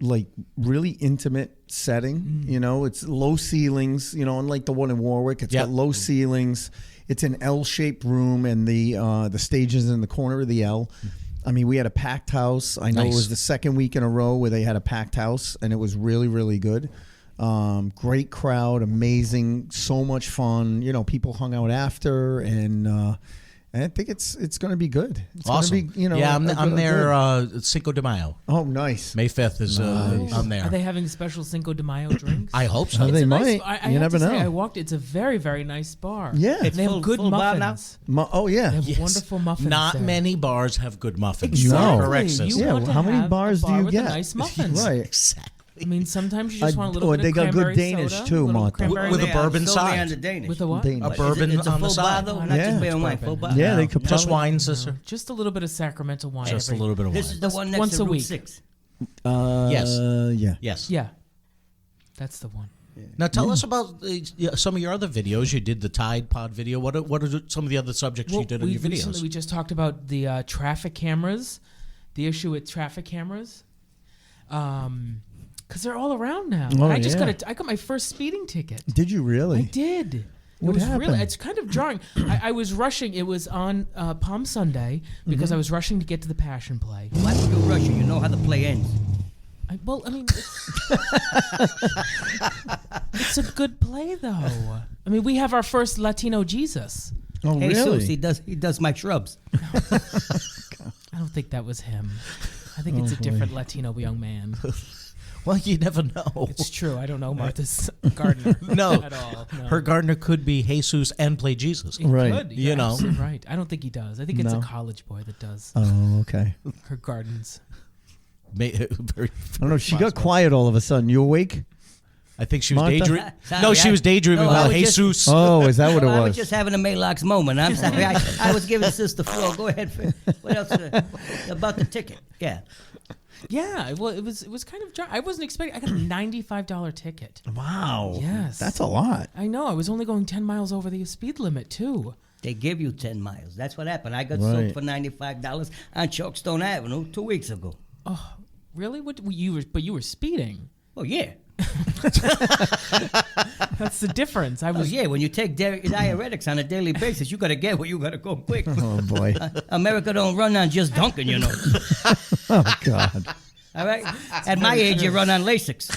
like really intimate setting. You know, it's low ceilings. You know, unlike the one in Warwick, it's got low ceilings. It's an L-shaped room, and the stage is in the corner of the L. I mean, we had a packed house. I know it was the second week in a row where they had a packed house, and it was really, really good. Great crowd, amazing, so much fun. You know, people hung out after, and I think it's going to be good. It's Awesome. Gonna be, you know, yeah, a I'm good- there Cinco de Mayo. Oh, nice. May 5th is I'm there. Are they having special Cinco de Mayo drinks? I hope so. Oh, they It's a might. I You have never to know. Say, I walked. It's a very, very nice bar. Yeah. they have full- good full bar now? muffins. Oh, yeah. They have Yes. wonderful muffins. Not there. many bars have good muffins. Exactly. You are No. correct, You sis. Yeah, want well, how to many have bars a do bar you with get? The nice muffins. Right. Exactly. I mean, sometimes you just want a little bit they of got good cranberry Danish soda, too, a little Martha. cranberry With a soda. bourbon Sold me side. on the Danish. With a what? Danish. A bourbon it's a on the full bar, side. though? Oh, Not yeah. just beer and wine, Bourbon. full bar. Yeah, they could Just probably- wine, sister. Just a little bit of Sacramento wine. Just a every- little bit of wine. This is the one next Once to a Route week. 6. Yes. Yeah. Yes. Yeah, that's the one. Now tell us about some of your other videos. You did the Tide Pod video. What are some of the other subjects you did in your Recently, videos? we just talked about the traffic cameras, the issue with traffic cameras, because they're all around now. Oh, I just yeah. I got my first speeding ticket. Did you really? I did. What it was happened? really. It's kind of jarring. I was rushing. It was on Palm Sunday because I was rushing to get to the Passion Play. Why would you rush it? You know how the play ends. I mean, it's a good play though. I mean, we have our first Latino Jesus. Oh, Hey, really? Sus, he does my shrubs. I don't think that was him. I think it's a different Latino young man. Well, you never know. It's true. I don't know Martha's gardener. No. at all. No. Her gardener could be Jesus and play Jesus. He Right. could. You You're know. absolutely right. I don't think he does. I think it's No. a college boy that does Oh, okay. her gardens. Very, I don't know. She got quiet all of a sudden. You awake? I think she was Martha? daydreaming. Sorry, No, she was daydreaming No, I about was just- Jesus. Oh, is that what it I was was? just having a Maylocks moment. I'm sorry. I was giving Sister Flo. Go ahead. What else? About the ticket. Yeah. Yeah. Well, it was kind of dry. I wasn't expecting. I got a $95 ticket. Wow. Yes. That's a lot. I know. I was only going 10 miles over the speed limit too. They give you 10 miles. That's what happened. I got Right. sold for $95 on Chalkstone Avenue 2 weeks ago. Oh, really? What you were? But you were speeding. Oh, yeah. That's the difference. I Oh, was. yeah. When you take diuretics on a daily basis, you got to get where you got to go quick. Oh, boy. America don't run on just dunking, you know. Oh, God. All right? At my age, you run on Lasix.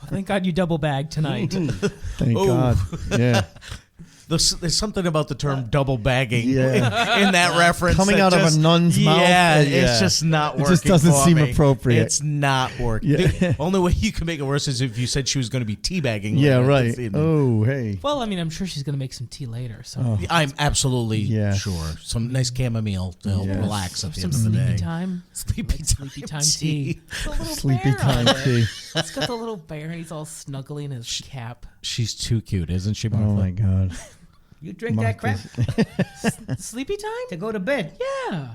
Thank God you double bagged tonight. Thank God. Yeah. There's something about the term double bagging Yeah. in that reference. Coming that out of a nun's mouth. Yeah, Yeah. it's just not It working. just doesn't for seem me. appropriate. It's not working. Yeah. The only way you can make it worse is if you said she was going to be teabagging. Yeah, later right. this evening. Oh, hey. Well, I mean, I'm sure she's going to make some tea later. So Oh. I'm absolutely Yes. sure. Some nice chamomile to help Yes. relax at the some end of the sleepy day. time. Sleepy Time tea. The little Sleepy bear time on it. tea. It's got the little bear, and he's all snuggly in his cap. She's too cute, isn't she, Martha? Oh, my God. You drink that crap Sleepy time? to go to bed. Yeah.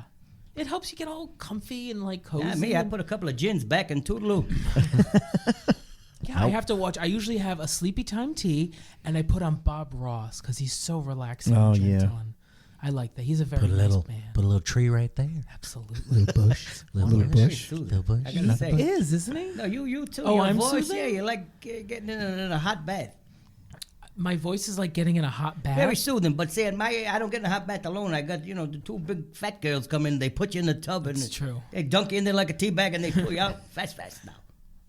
It helps you get all comfy and like cozy. Yeah, me, I put a couple of gins back in Toodaloo. Yeah, I have to watch. I usually have a sleepy time tea, and I put on Bob Ross because he's so relaxing Oh, and gentle. yeah. And I like that. He's a very Put a nice little, man. put a little tree right there. Absolutely. Little bush. Little bush. Little bush. I gotta say. He is, isn't he? No, you too. Oh, Your I'm voice, soothing? yeah, you're like getting in a hot bath. My voice is like getting in a hot bath. Very soothing, but see, I don't get in a hot bath alone. I got, the two big fat girls come in, they put you in the tub and It's true. they dunk you in there like a tea bag and they pull you out fast now.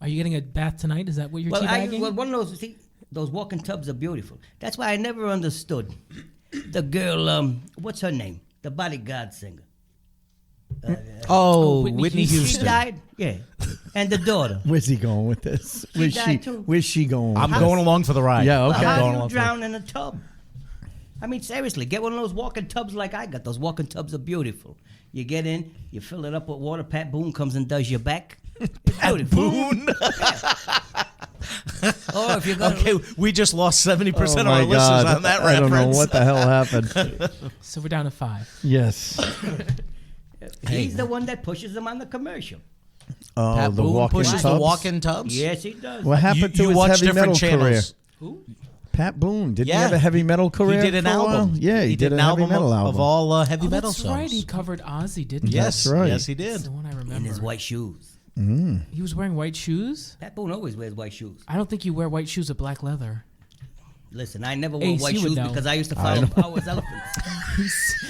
Are you getting a bath tonight? Is that what you're Well, teabagging? one of those walking tubs are beautiful. That's why I never understood the girl, what's her name? The bodyguard singer. Oh, Whitney Whitney Houston. Houston. She died? Yeah. And the daughter. Where's he going with this? died too. Where's she going with I'm this? going along for the ride. Yeah, okay. I'm How going do you along for drown in a tub? I mean, seriously, get one of those walking tubs like I got. Those walking tubs are beautiful. You get in, you fill it up with water. Pat Boone comes and does your back. It's beautiful. Boone. Or if you're going Okay, we just lost 70% Oh of my our listeners God. on that I don't know reference. what the hell happened. So we're down to 5. Yes. he's the one that pushes them on the commercial. Oh, Pat the Boone walking pushes tubs? the walk-in tubs. Yes, he does. What happened to you his watch heavy metal different career? channels. Who? Pat Boone. Didn't he Yeah. have a heavy metal career? He did an for a while? album. Yeah, he did an a heavy album metal of, album. of all heavy Oh, metal that's songs. right. He covered Ozzy, didn't he? Yes, That's right. yes, he That's did. the one I remember. In his white shoes. He was wearing white shoes? Pat Boone always wears white shoes. I don't think you wear white shoes with black leather. Listen, I never wore Ace, white you would shoes know. because I used to follow Power's elephants.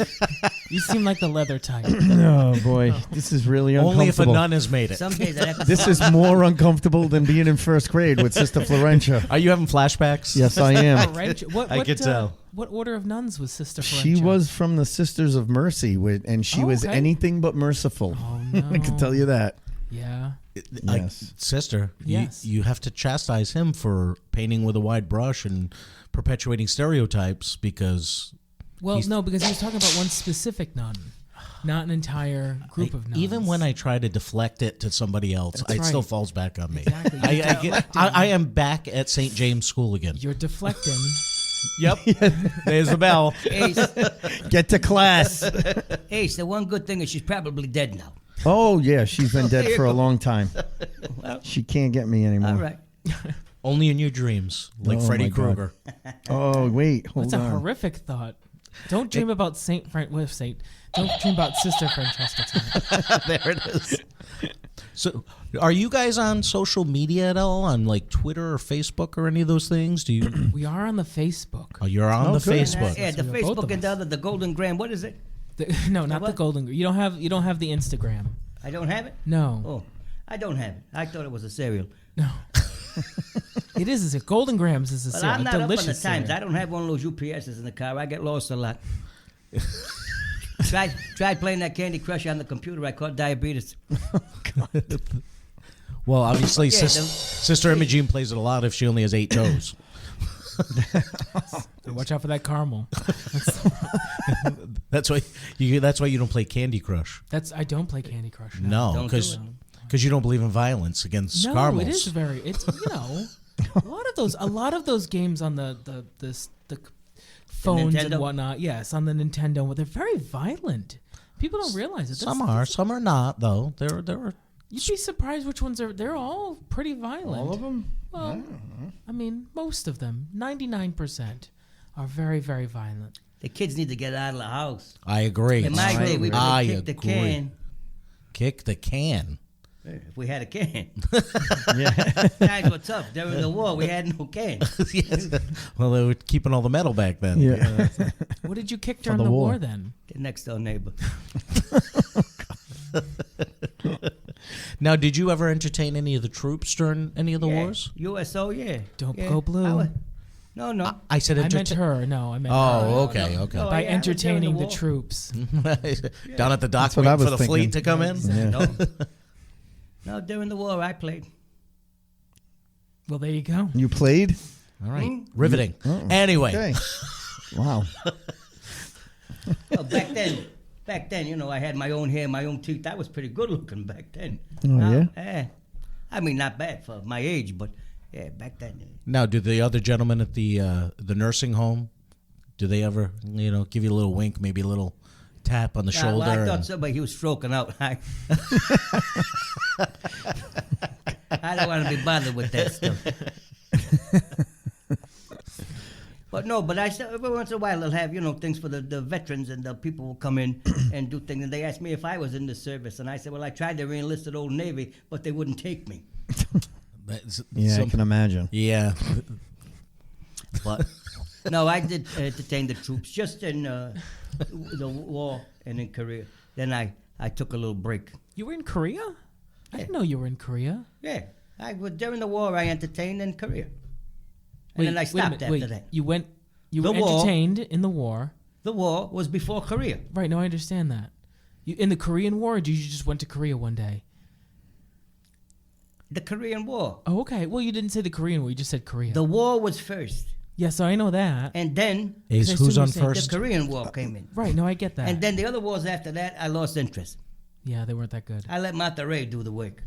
You seem like the leather type. Oh, boy. This is really uncomfortable. Only if a nun has made it. Some days I have to This is more uncomfortable than being in first grade with Sister Florentia. Are you having flashbacks? Yes, I am. What could tell. What order of nuns was Sister Florentia? She was from the Sisters of Mercy, and she Oh, was okay. anything but merciful. Oh, no. I can tell you that. Yeah. Yes. Sister, Yes. you have to chastise him for painting with a wide brush and perpetuating stereotypes because Well, no, because he was talking about one specific nun, not an entire group of nuns. even when I try to deflect it to somebody else, That's it still right. falls back on me. Exactly. I am back at St. James School again. You're deflecting. Yep. There's the bell. Ace, Get to class. Ace, the one good thing is she's probably dead now. Oh, yeah. She's been dead There you for a go. long time. Well, She can't get me anymore. all right. Only in your dreams, like Oh, Freddy my God. Krueger. Oh, wait. Hold That's a on. horrific thought. Don't dream about Don't dream about Sister Francesca tonight. There it is. So, are you guys on social media at all? On like Twitter or Facebook or any of those things? Do you? We are on the Facebook. Oh, you're on Oh, the good. Facebook. Yeah, the So we got both Facebook of and the us. other, the Golden Gram. What is it? No, not the what? Golden. You don't have the Instagram. I don't have it? No, Oh, I don't have it. I thought it was a cereal. no. It is. It's Golden Grams is a But cereal, I'm not up on the delicious times. cereal. I don't have one of those UPSs in the car. I get lost a lot. Tried playing that Candy Crush on the computer. I caught diabetes. Well, obviously, Yeah, Sister Imogene plays it a lot if she only has 8 toes. Watch out for that caramel. That's why you don't play Candy Crush. I don't play Candy Crush. No, Don't do because you don't believe in violence against No, caramels. it is very. It's a lot of those games on the phones and Nintendo? whatnot. Yes, on the Nintendo, they're very violent. People don't realize it. Some are not though. There are. You'd be surprised which ones are. They're all pretty violent. All of them? Well, I mean, most of them, 99%, are very, very violent. The kids need to get out of the house. I agree. In my day, we I would kick the agree. can. Kick the can. If we had a can. Yeah. Times were tough. During the war, we had no can. Yes. Well, they were keeping all the metal back then. Yeah. What did you kick during the the war. war then? The next door neighbor. Now, did you ever entertain any of the troops during any of the wars? USO, yeah. Don't Yeah. go blue. No. I said I meant her. No, I meant her. Oh, okay. No. By yeah, I was entertaining during the war. troops. Down at the dock That's what I waiting for was the fleet thinking. to come in? Yeah. No, during the war I played. Well, there you go. You played? All right. Riveting. Oh, Anyway. Okay. Wow. Well, back then, you know, I had my own hair, my own teeth. I was pretty good looking back then. Oh, yeah? I mean, not bad for my age, but yeah, back then. Now, do the other gentlemen at the nursing home, do they ever, give you a little wink, maybe a little tap on the shoulder? Well, I thought somebody he was stroking out. I don't want to be bothered with that stuff. But every once in a while they'll have, things for the veterans, and the people will come in and do things. And they asked me if I was in the service, and I said, well, I tried to re-enlist at Old Navy, but they wouldn't take me. Yeah, I can imagine. Yeah. But no, I did entertain the troops just in the war and in Korea. Then I took a little break. You were in Korea? I didn't know you were in Korea. Yeah, during the war I entertained in Korea. And then I stopped after that. You were The war- entertained in the war. The war was before Korea. Right, no, I understand that. You in the Korean War, or did you just went to Korea one day? The Korean War. Oh, okay. Well, you didn't say the Korean War, you just said Korea. The war was first. Yeah, so I know that. And then Ace, I who's assume on you're saying first? the Korean War came in. Right, no, I get that. And then the other wars after that, I lost interest. Yeah, they weren't that good. I let Martha Ray do the work.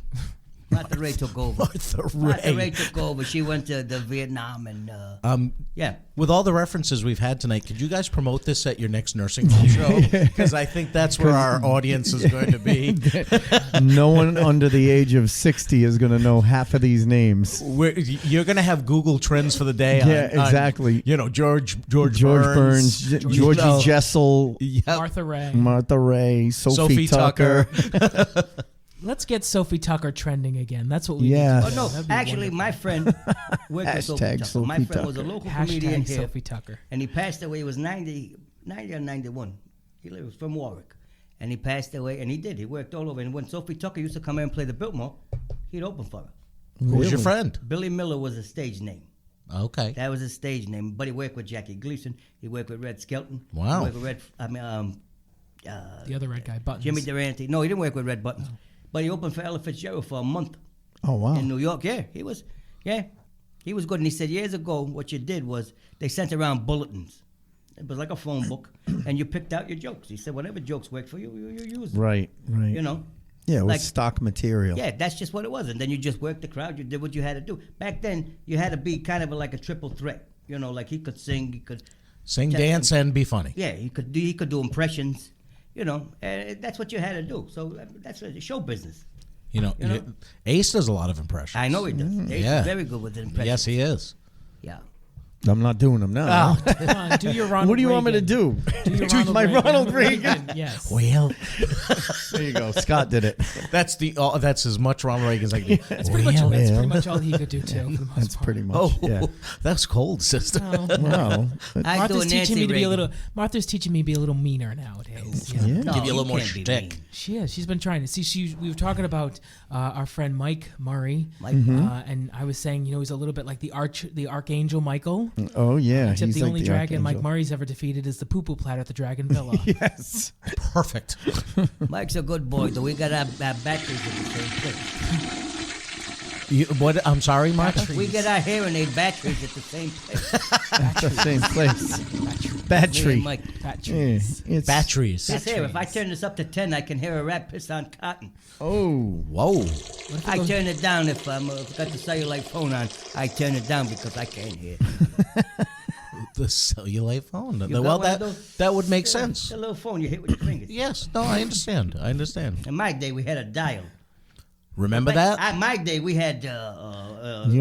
Martha Ray took over. Martha Martha Ray. Ray took over. She went to the Vietnam and yeah. With all the references we've had tonight, could you guys promote this at your next nursing home show? Because I think that's where our audience is going to be. No one under the age of 60 is going to know half of these names. You're going to have Google Trends for the day. Yeah, exactly. George Burns, Georgie Jessel, Martha Ray. Sophie Tucker. Let's get Sophie Tucker trending again. That's what we Yeah. need to Oh do. no, That'd be actually, wonderful. my friend worked with Sophie Hashtag Tucker. Sophie My friend was a Tucker. local comedian Hashtag here, Sophie Tucker. and he passed away. He was 90 or 91. He was from Warwick, and he passed away. And he did. He worked all over. And when Sophie Tucker used to come in and play the Biltmore, he'd open for her. Who's your friend? Billy Miller was a stage name. Okay. That was his stage name. But he worked with Jackie Gleason. He worked with Red Skelton. Wow. He worked with The other red guy, Buttons. Jimmy Durante. No, he didn't work with Red Buttons. But he opened for Ella Fitzgerald for a month. Oh, wow. In New York. Yeah, he was good. And he said years ago what you did was they sent around bulletins. It was like a phone book, and you picked out your jokes. He said whatever jokes worked for you, you use them. Right. You know? Yeah, it was Like- stock material. Yeah, that's just what it was. And then you just worked the crowd. You did what you had to do. Back then, you had to be kind of like a triple threat. You know, like he could sing, he could... Sing, dance, and be funny. Yeah, he could do impressions. You know, that's what you had to do. So that's show business. You know? Ace does a lot of impressions. I know he does. He's Yeah. very good with impressions. Yes, he is. Yeah. I'm not doing them now. Come on, do your Ronald What do you want me to Reagan. do? Do your My Ronald Reagan. Yes. Well, There you go. Scott did it. that's that's as much Ronald Reagan as I can do. That's pretty much all he could do too. For the most That's part. pretty much. Oh, Yeah. that's cold, sister. Well, Wow. I do a Martha's teaching Nancy me to be a Reagan. little. Martha's teaching me to be a little meaner nowadays. Yeah. Yeah. No, Give you a little more can't be shtick. mean. She is. She's been trying to see. We were talking about our friend Mike Murray, Mike, and I was saying, he's a little bit like the Archangel Michael. Oh, yeah. Except He's the like only dragon Mike archangel. Murray's ever defeated is the poo poo platter at the Dragon Villa. Yes. Perfect. Mike's a good boy, though. We got our batteries at the same place. What? I'm sorry, Martha. We get our hearing aid batteries at the same place. The same place. Me Battery. and Mike. Yeah, it's- Batteries. This here, if I turn this up to 10, I can hear a rat piss on cotton. Oh. Whoa. I turn it down if I've got the cellulite phone on. I turn it down because I can't hear. The cellulite phone. got Well, one of those? that would make It's sense. a little phone you hit with your fingers. Yes. No, I understand. In my day, we had a dial. Remember that? In my day, we had You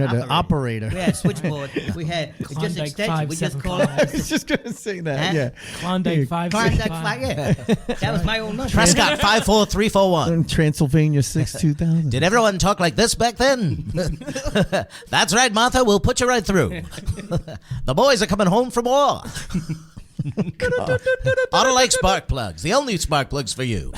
had an operator. We had switchboard. We had just Klondike extension. We just 575. called I was just going to say that. Huh? Yeah. Klondike Klondike 565. Fly. Yeah, that was my own number. Prescott 54341. Transylvania 62000. Did everyone talk like this back then? That's right, Martha. We'll put you right through. The boys are coming home from war. Autolake spark plugs. The only spark plugs for you.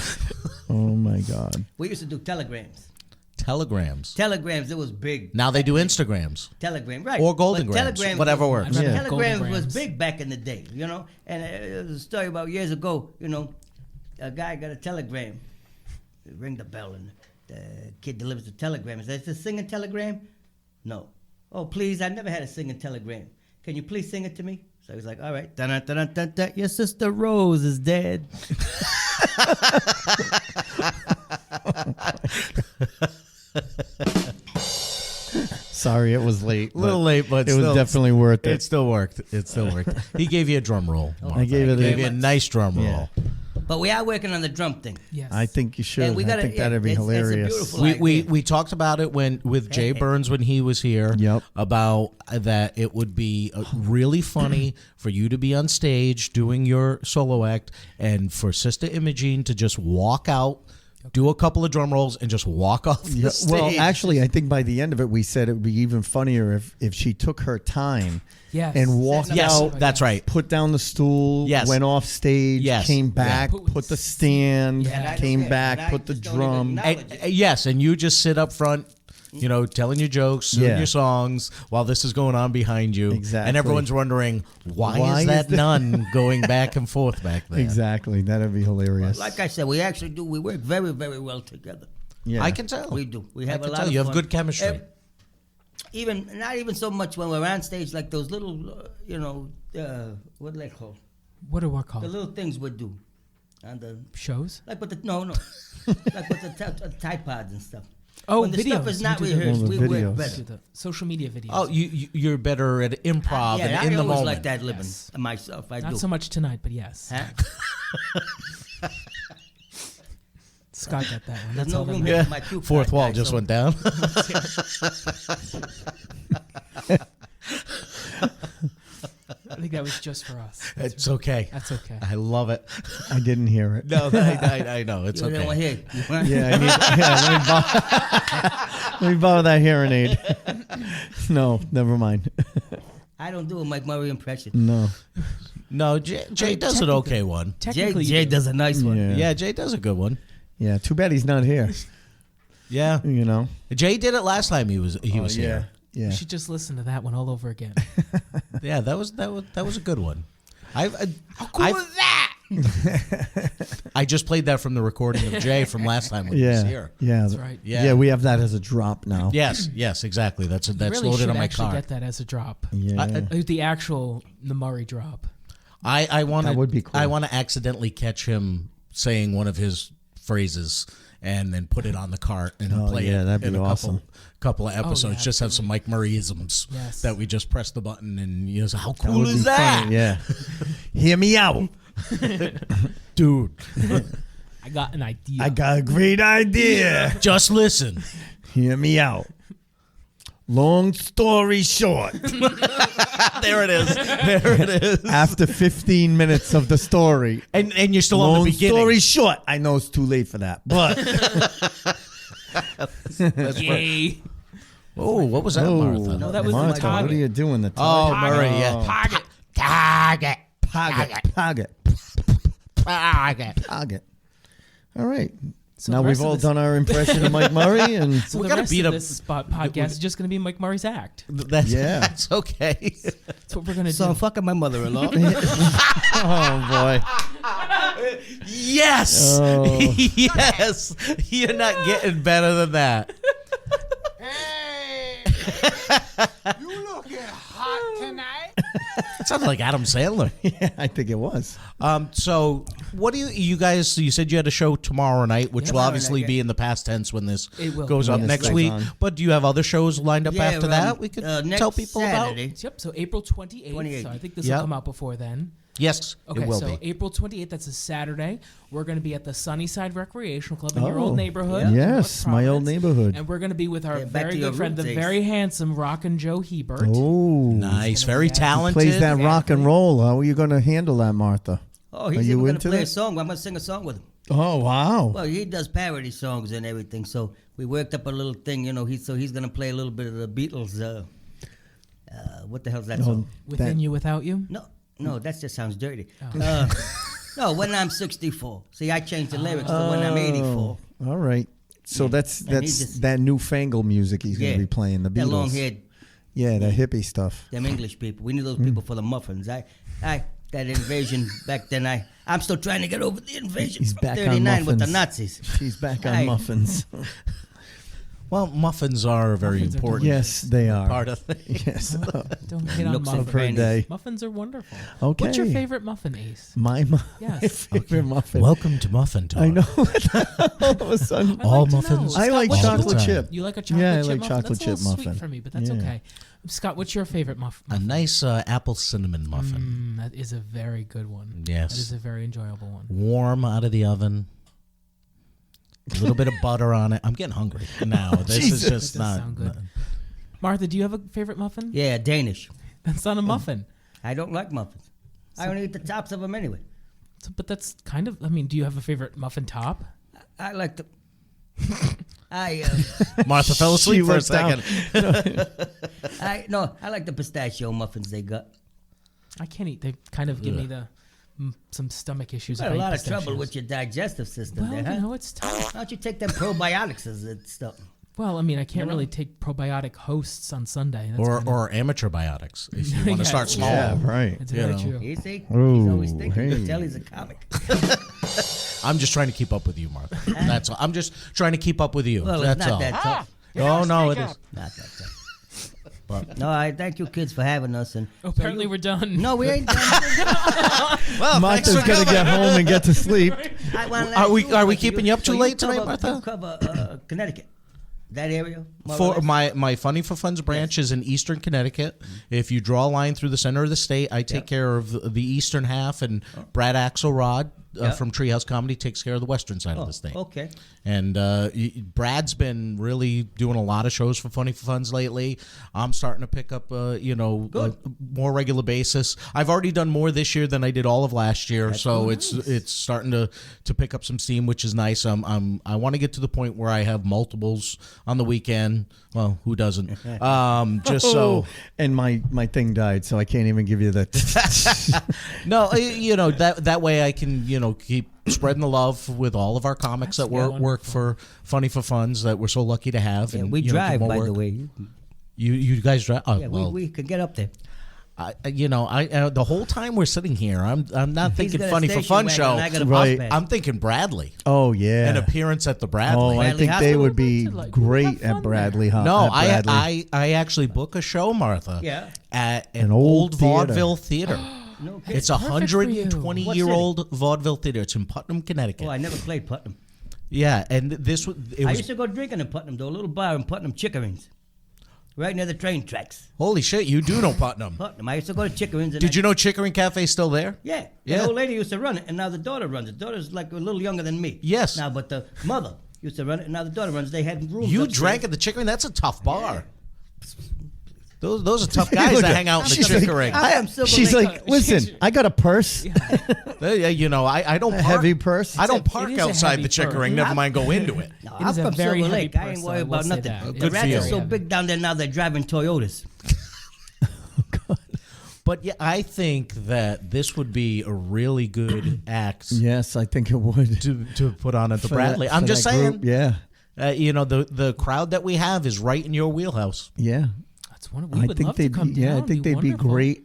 Oh, my God. We used to do telegrams. Telegrams. Telegrams, it was big. Now they do Instagrams. Telegram, right. Or golden But grams, telegrams whatever was, works. Yeah. Telegrams Golden was grams. big back in the day, And there's a story about years ago, a guy got a telegram. Ring the bell, and the kid delivers the telegram. Is that a singing telegram? No. Oh, please, I never had a singing telegram. Can you please sing it to me? So he's like, all right. Dun, dun, dun, dun, dun. Your sister Rose is dead. Sorry, it was late. A little late, but it was still, definitely worth it. It still worked. It still worked. He gave you a drum roll. Martha. I gave it He gave you a nice drum roll. Yeah. But we are working on the drum thing. Yes. I think you should. And we I gotta- think yeah, that'd be it's a hilarious. beautiful We idea. talked about it with Jay Burns when he was here. Yep. About that it would be really funny for you to be on stage doing your solo act, and for Sister Imogene to just walk out, do a couple of drum rolls, and just walk off the Yeah, stage. well, actually, I think by the end of it, we said it would be even funnier if she took her time Yes. and walked Yes, out, that's right. put down the stool, Yes. went off stage, Yes. came Yeah. back, put the stand, Yeah. And I came don't care. back, And I put the just don't even drum. acknowledge it. Yes, and you just sit up front, telling your jokes, singing Yeah. your songs while this is going on behind you. Exactly. And everyone's wondering, why Why is is that the- nun going back and forth back there? Exactly, that'd be hilarious. Like I said, we actually do. We work very, very well together. Yeah. I can tell. We do. We have I a can lot tell of you have fun. good chemistry. Even not even so much when we're on stage, like those little, what do they call? What are what The called? little things we do, on the Shows? like with the like with the tripods and stuff. Oh, when the videos. stuff is not You do the- rehearsed, Oh, the we work videos. better. Do the social media videos. Oh, you're better at improv Yeah, and in I the always moment. like that living Yes. myself. I Not do. so much tonight, but yes. Huh? Scott got that one. There's That's no all that room matters. here for my cue Fourth card wall guy, just so- went down. I think that was just for us. It's okay. That's okay. I love it. I didn't hear it. No, I know. It's You don't want to okay. hear. You want- Yeah, I need, let me borrow that hearing aid. No, never mind. I don't do a Mike Murray impression. No. No, Jay does an okay one. Technically, Jay you do. does a nice one. Yeah. Yeah, Jay does a good one. Yeah, too bad he's not here. Yeah, Jay did it last time he was here. Yeah. You should just listen to that one all over again. Yeah, that was a good one. How cool is that? I just played that from the recording of Jay from last time when he was Yeah. here. Yeah. That's right. Yeah. Yeah, we have that as a drop now. Yes, exactly. That's Really loaded should on my actually car. get that as a drop. Yeah. The actual Murray drop. I want That would be cool. I want to accidentally catch him saying one of his phrases and then put it on the cart and Oh, play yeah, it that'd be in a awesome. couple of episodes. yeah, just have some Mike Murray-isms Yes. that we just press the button and say, how That cool would is be that? funny, yeah. Hear me out. Dude, I got an idea. I got a great idea. just listen. Hear me out. Long story short, There it is. There it is. after 15 minutes of the story, And you're still on long the beginning. story short, I know it's too late for that, but That's Yay. Oh, what was that, Martha? No, that was Martha, the target. what are you doing? The Oh, target? Murray, yeah. Target. Target. Target. Target. Target. All right. So now the we've rest of all this- done our impression of Mike Murray, and So We the gotta rest beat of up- this podcast is just going to be Mike Murray's act. That's, Yeah. that's okay. That's what we're going to So I'm do. fucking my mother-in-law. oh boy, Yes. Oh. Yes. You're not getting better than that. You looking hot tonight? It sounded like Adam Sandler. yeah, I think it was. So what do you guys, you said you had a show tomorrow night, which will Tomorrow obviously night, be in the past tense when this It will. goes up Yes, next goes week. on. But do you have other shows lined up Yeah, after that we could next tell people Saturday. about? Yep. So April 28th. 28th. So I think this Yep. will come out before then. Yes, Okay, it will so be. April 28th, that's a Saturday. We're going to be at the Sunnyside Recreational Club in your Oh, old neighborhood. yeah. in Yes, North my old Providence. neighborhood. And we're going to be with our Yeah, back very to your good friend, the roots, very handsome Rockin' Joe Hebert. Oh, Nice, very He talented. plays that rock and roll. How are you going to handle that, Martha? Oh, Are he's you even going into to play a that? song. I'm going to sing a song with him. Oh wow. Well, he does parody songs and everything. So we worked up a little thing, he's going to play a little bit of the Beatles. What the hell's that song? Within You, Without You. No, that just sounds dirty. Oh. No, When I'm 64. See, I changed the lyrics to When I'm 84. All right. So that's just- that newfangled music he's going to be playing. The That Beatles. long-haired, Yeah, that hippie stuff. them English people. We need those people for the muffins. That invasion back then. I'm still trying to get over the invasion. He's from back on 39 with the muffins. Nazis. She's back on Aye. muffins. Well, muffins are a very Muffins are important Yes, they are. part of things. Yes. Don't hit on Nooks and muffins. Per day. Muffins are wonderful. Okay. What's your favorite muffin, Ace? My Yes. favorite muffin. Welcome to Muffin Talk. I know. All of a sudden. I'd All like to know. muffins? Scott, I like what's all the chocolate time. chip. You like a chocolate Yeah, I chip like muffin? chocolate That's a little chip sweet muffin. for me, but that's Yeah. okay. Scott, what's your favorite muffin? A nice apple cinnamon muffin. That is a very good one. Yes. That is a very enjoyable one. Warm out of the oven. A little bit of butter on it. I'm getting hungry now. This Jesus. is just That does not. sound good. Martha, do you have a favorite muffin? Yeah, Danish. That's not a muffin. I don't like muffins. I only eat the tops of them anyway. But that's kind of, I mean, do you have a favorite muffin top? I like the. Martha fell She asleep for a looked down. second. I like the pistachio muffins they got. I can't eat. They kind of give me some stomach issues. You if got I a eat lot of pistachios. trouble with your digestive system Well, there, huh? you know, it's tough. Why don't you take them probiotics and stuff? Well, I mean, I can't really take probiotic hosts on Sunday. That's Or, kinda- or amateur biotics if you want to Yeah, start small. Yeah, right. It's you very know. true. You see? He's Ooh, always thinking. You hey. tell he's a comic. I'm just trying to keep up with you, Martha. That's all. I'm just trying to keep up with you. Well, That's it's not all. that tough. Oh, no, it is. Not that tough. No, I thank you kids for having us. And Apparently, we're done. no, we ain't done. Well, Martha's going to get home and get to sleep. I wanna Are ask we- you are we so keeping you up too so late tonight, cover- Martha? You cover Connecticut, that area. more or For less? my Funny for Fun's branch is in Eastern Connecticut. If you draw a line through the center of the state, I take care of the eastern half, and Brad Axelrod from Treehouse Comedy takes care of the western side of the state. Okay. And Brad's been really doing a lot of shows for Funny for Funds lately. I'm starting to pick up, a more regular basis. I've already done more this year than I did all of last year, so it's starting to pick up some steam, which is nice. I want to get to the point where I have multiples on the weekend. Well, who doesn't? Just so. And my thing died, so I can't even give you the. No, that way I can keep spreading the love with all of our comics that work for Funny for Funds that we're so lucky to have. Yeah, and we keep drive, them by work. the way. You guys drive? Oh, Yeah, well, we could get up there. the whole time we're sitting here, I'm not He's thinking got a Funny for station Fun wagon, show. and I got a Right. bus pass. I'm thinking Bradley. Oh, yeah. An appearance at the Bradley. Oh, I Bradley think they Hospital? would be Like, great have fun at Bradley. No, at Bradley. I actually book a show, Martha. Yeah. At An an old old theater. vaudeville theater. No kidding. It's a perfect for you. 120-year-old vaudeville theater. It's in Putnam, Connecticut. Oh, I never played Putnam. Yeah, and this was it I was used to go drinking in Putnam, though. A little bar in Putnam, Chickarings. Right near the train tracks. holy shit. You do know Putnam. Putnam. I used to go to Chickarings. Did you know Chickering Cafe's still there? Yeah. Yeah. The old lady used to run it, and now the daughter runs it. The daughter's like a little younger than me. Yes. Now, but the mother used to run it, and now the daughter runs it. They had rooms You upstairs. drank at the Chickering? That's a tough bar. Those are tough guys that hang out in the She's like, Chickering. I am Silver She's Lake. like, listen, I got a purse, I don't a park. heavy purse. I don't It park is a outside heavy the Chickering. purse. Never mind go into it. No, It I'm is a from very Silver heavy Lake. I ain't purse, worried I about will say nothing. that. The Good for rats you. are so Heavy. big down there now they're driving Toyotas. But yeah, I think that this would be a really good act Yes, I think it would. to put on at the For Bradley. that- I'm for just that saying. group, yeah, The crowd that we have is right in your wheelhouse. yeah. That's one. We I would think love to they'd come be, down. I think they'd be wonderful. great.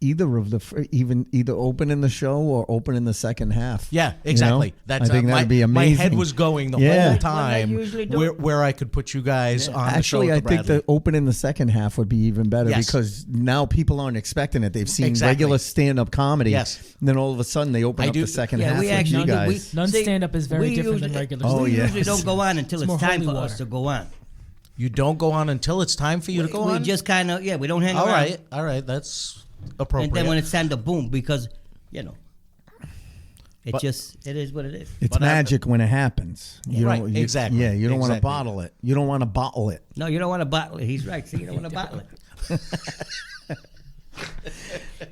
Either of the either open in the show or open in the second half. Yeah, exactly. You know? That's I think my, that'd be my amazing. head was going the Yeah. whole Like what I time usually do. where I could put you guys on the show. Actually, at I the think Bradley. the open in the second half would be even better Yes. because now people aren't expecting it. They've seen Exactly. regular stand-up comedy. Yes. And then all of a sudden they open I up do- the second Yeah, half we with actually you do. guys. Non See, stand-up is very we different usually- than regular. Oh, we yeah. usually don't go on until It's it's more time for holy us water. to go on. You don't go on until it's time for you to go we on? just kind of, we don't hang all around. right. That's appropriate. And then when it's time to boom, because, it But- it is what it is. It's But magic when it happens. You Right, don't, exactly. Yeah, you don't want to Exactly. bottle it. You don't want to bottle it. No, you don't want to bottle it. He's right. See, you don't want to bottle it.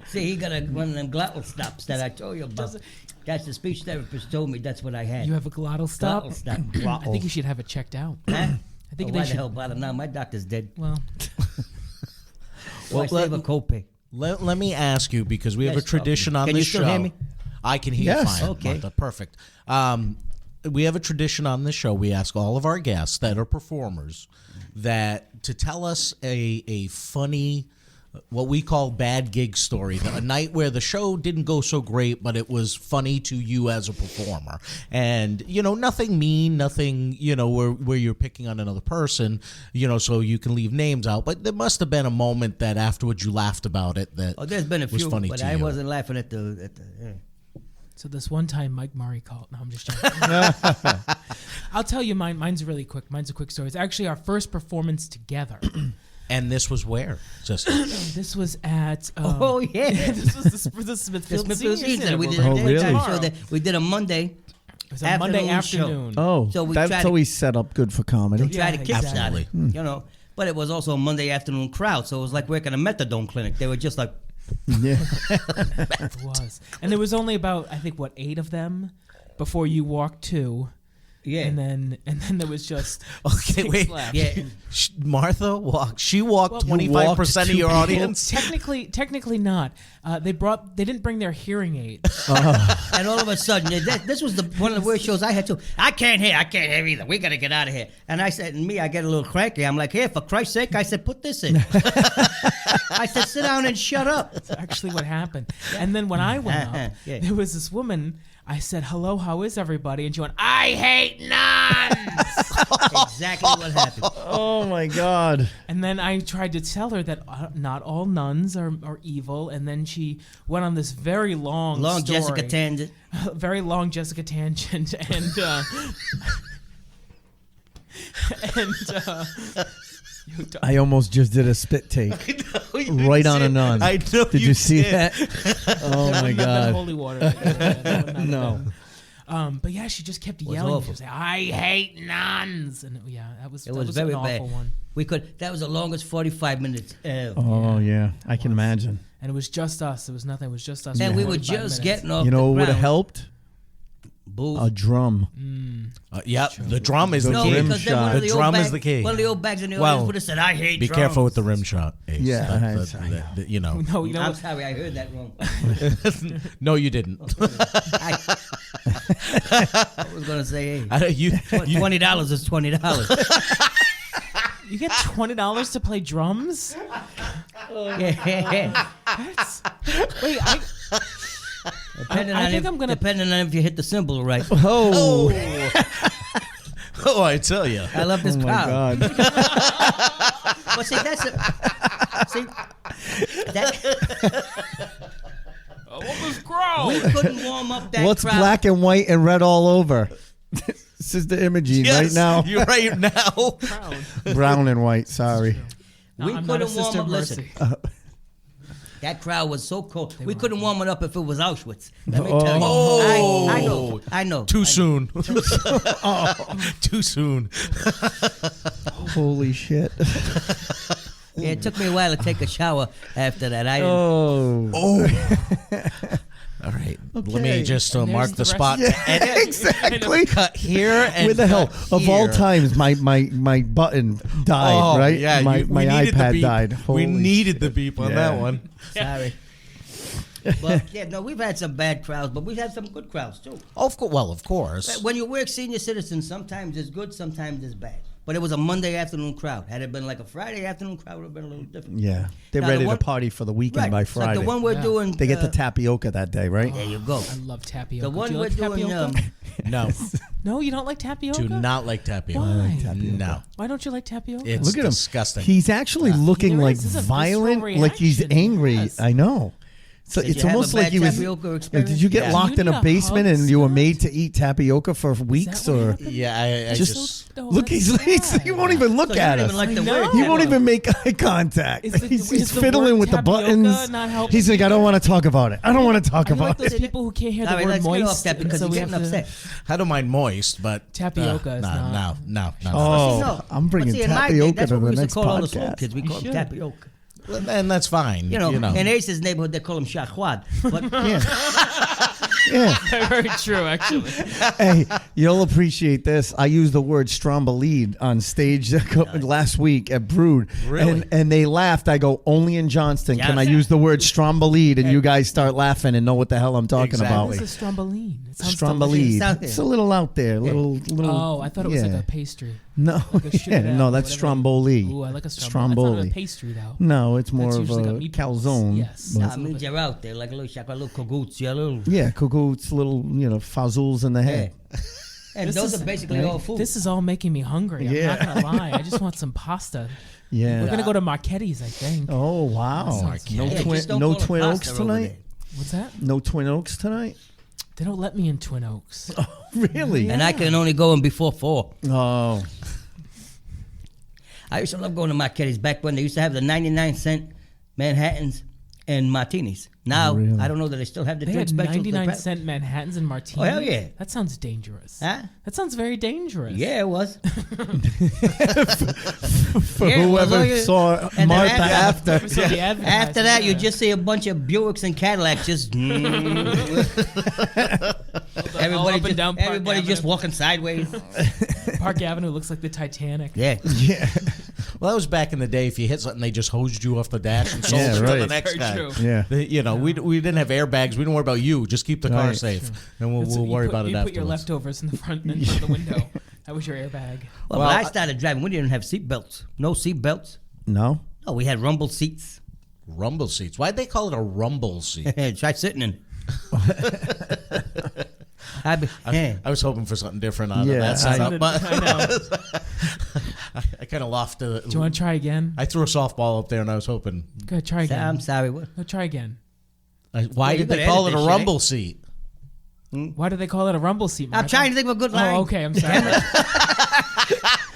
See, he got one of them glottal stops that I told you about. That's the speech therapist told me that's what I had. You have a glottal stop. Glottal stop. I think you should have it checked out. Huh? I think Oh, they why the should. hell bother now? My doctor's dead. Well, So I save a copay. let me ask you, because we have Yes, a tradition on can this you still show. hear me? I can hear Yes. you fine. Okay. Martha, perfect. we have a tradition on this show. We ask all of our guests that are performers to tell us a funny, what we call bad gig story, a night where the show didn't go so great, but it was funny to you as a performer. And, nothing mean, nothing, where you're picking on another person, so you can leave names out. But there must have been a moment that afterwards you laughed about it that there's been a was few, funny but to I you. wasn't laughing at the So this one time Mike Murray called. No, I'm just joking. I'll tell you mine. Mine's really quick. Mine's a quick story. It's actually our first performance together. And this was where? Just This was at. Oh, yeah. This was the Smithfield Smithfield Senior Season. We did Cinema. a Oh, really? daytime show that we did a Monday. It was a Monday afternoon. Oh, So we that's tried to- always set up good for comedy. Try to Yeah, kickstart it, exactly. But it was also a Monday afternoon crowd, so it was like working a methadone clinic. They were just like, Yeah. It was, and there was only about 8 of them before you walked 2. yeah. And then there was just Okay, 6 wait. left. Yeah. Martha walked. She walked Well, 25% of your audience. Technically not. They didn't bring their hearing aids. And all of a sudden, this was one of the worst shows I had too. I can't hear either. We got to get out of here. And I said, I get a little cranky. I'm like, here, for Christ's sake, I said, put this in. I said, sit down and shut up. That's actually what happened. And then when I went up, Yeah. there was this woman. I said, hello, how is everybody? And she went, I hate nuns. Exactly what happened. Oh my God. And then I tried to tell her that not all nuns are evil. And then she went on this very long story. Jessica tangent. Very long Jessica tangent. I almost just did a spit take right on a nun. I know. Did you see that? Oh my Not God. holy water. That would not No. have been. But yeah, she just kept was yelling. awful. She was like, I hate nuns. And that was very an bad. awful one. That was the longest 45 minutes ever. Oh yeah, I can imagine. And it was just us. It was nothing. It was just us. And for we were 45 just minutes. getting off You know the what would have ground. helped? Booze. A drum. Yeah, the drum is the No, key. because then one shot. of The the drum old is the key. One of the old bags in the Well, audience would have said, I hate Be drums. careful with the rim shot, Ace. Yeah, You know. No, you know I'm what? sorry, I heard that wrong. No, you didn't. I was going to say, hey, $20 is $20. You get $20 to play drums? Yeah. Wait, Depending I on think I'm gonna- depending on if you hit the cymbal right. Oh, Oh, I tell you. I love this oh my crowd. God. But see, that's that. We couldn't warm up that What's crowd. black and white and red all over? This is the Imogene right now. You're right now. Brown and white. Sorry. No, We I'm not a couldn't warm Sister up. Listen, Mercy. that crowd was so cold. We couldn't warm it up if it was Auschwitz. Let me Oh. tell you. Oh. I know. Too soon. Too soon. Holy shit. Yeah, it took me a while to take a shower after that. I didn't. Oh. All right. Let Okay. me just And mark there's the the spot. rest. Yeah, exactly. Cut here and Where the hell? cut Of all here. times, my button died, Oh, right? Yeah, my we needed the iPad beep. died. We Holy needed shit. the beep on Yeah. that one. Sorry. But yeah, no, we've had some bad crowds, but we've had some good crowds too. Of course. When you work senior citizens, sometimes it's good, sometimes it's bad. But it was a Monday afternoon crowd. Had it been like a Friday afternoon crowd, it would have been a little different. Yeah. They're Now, the ready one- to party for the weekend Right. by It's like Friday. the one we're doing. They get the tapioca that day, right? There you go. I love tapioca. The one Do you we're like doing. tapioca? No. No, you don't like tapioca? Do not like tapioca. Why? No. Why don't you like tapioca? It's Look at him. disgusting. He's actually looking There like is. This is a violent, visceral like he's reaction. angry. Yes. I know. So Did it's you have almost a like bad he was. tapioca experience? Did you get Yeah. locked Do in you a need a basement hug, and you were Scott? made to eat tapioca for weeks, what or happened? Yeah, I Just- just. Oh, look? that's He's sad. he won't even look So you at don't us. even like I the know. word. He won't tapioca. even make eye contact. Is the- He's is the fiddling word with the tapioca buttons. not helping He's like, I don't want to talk about it. I don't want to talk Are you like about those it. people who can't hear the All right, word let's get off moist? that because so you're we getting have to- upset. I don't mind moist, but Tapioca is not. No. Oh, No. I'm bringing But see, in my day, tapioca that's to what we the used next to call all the slow podcast. kids. We call them should. tapioca. And that's fine. You know, in Ace's neighborhood, they call them shachwad. But Yeah. Very true, actually. Hey, you'll appreciate this. I used the word strombolide on stage last week at Brood. Really? And they laughed. I go, only in Johnston can I use the word strombolide, and you guys start laughing and know what the hell I'm talking about. What's a stromboline? It sounds Strombolide. delicious. It's a little out there. Little. Oh, I thought it was yeah. like a pastry. No, Like a sugar no, or that's whatever. stromboli. Ooh, I like a stromboli. That's not a Stromboli. pastry, though. No, it's more That's of usually a got meatballs. calzone. Yes. but- Nah, it means you're out there like a little shaka, little cogoots, yeah, little. Yeah, cogoots, little, fazools in the head. And This those is- are basically all food. This is all making me hungry. I'm Yeah. not going to lie. I just want some pasta. Yeah. We're going to go to Marchetti's, I think. Oh wow! sounds No good. Yeah, twin, just don't no call it Twin pasta Oaks over tonight. there. What's that? No Twin Oaks tonight. They don't let me in Twin Oaks. Really? And I can only go in before 4. Oh, I used to love going to Marchetti's back when they used to have the 99-cent Manhattans and martinis. Now, Really? I don't know that they still have the They drink had specials. 99-cent Manhattans and martinis. Oh, hell yeah. That sounds dangerous. Huh? That sounds very dangerous. Yeah, it was. for Yeah, well, whoever look at- saw and then Martha after. So the advertising, After that, you yeah. just see a bunch of Buicks and Cadillacs just. everybody and just, down Park everybody just Avenue. walking sideways. Park Avenue looks like the Titanic. Yeah. Yeah, Well, that was back in the day. If you hit something, they just hosed you off the dash and sold Yeah, it to the right. next Very guy. true. yeah. We didn't have airbags. We didn't worry about you. Just keep the car Right. safe, and we'll That's- you worry put- about it You afterwards. put your leftovers in the front in front of the window. That was your airbag. Well, when I started driving, we didn't have seat belts. No seat belts. No. No, we had rumble seats. Rumble seats. Why'd they call it a rumble seat? Try sitting in. Yeah. I was hoping for something different out Yeah, of that setup, but I know. I kind of lost it. Do you want to try again? I threw a softball up there, and I was hoping. Go ahead, try again. I'm sorry. What? No, try again. Why Yeah, you did they gotta call it edit a this shit, rumble seat? Why do they call it a rumble seat? I'm Martha? trying to think of a good line. Oh, okay. I'm sorry.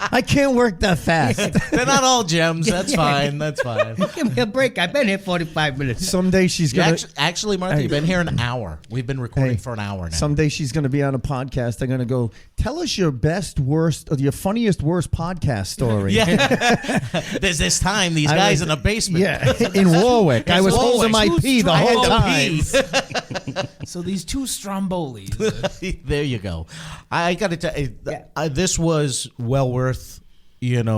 I can't work that fast. They're not all gems. That's fine. That's fine. Give me a break. I've been here 45 minutes. Someday she's You gonna. actually, Martha, you've been here an hour. We've been recording Hey, for an hour now. Someday she's going to be on a podcast. They're going to go, tell us your best, worst, or your funniest, worst podcast story. Yeah. There's this time these guys in a basement. Yeah, in Warwick. I was holding my Who's pee the trying whole to time. So these two strombolis. There you go. I got to tell you, Yeah. this was well worth,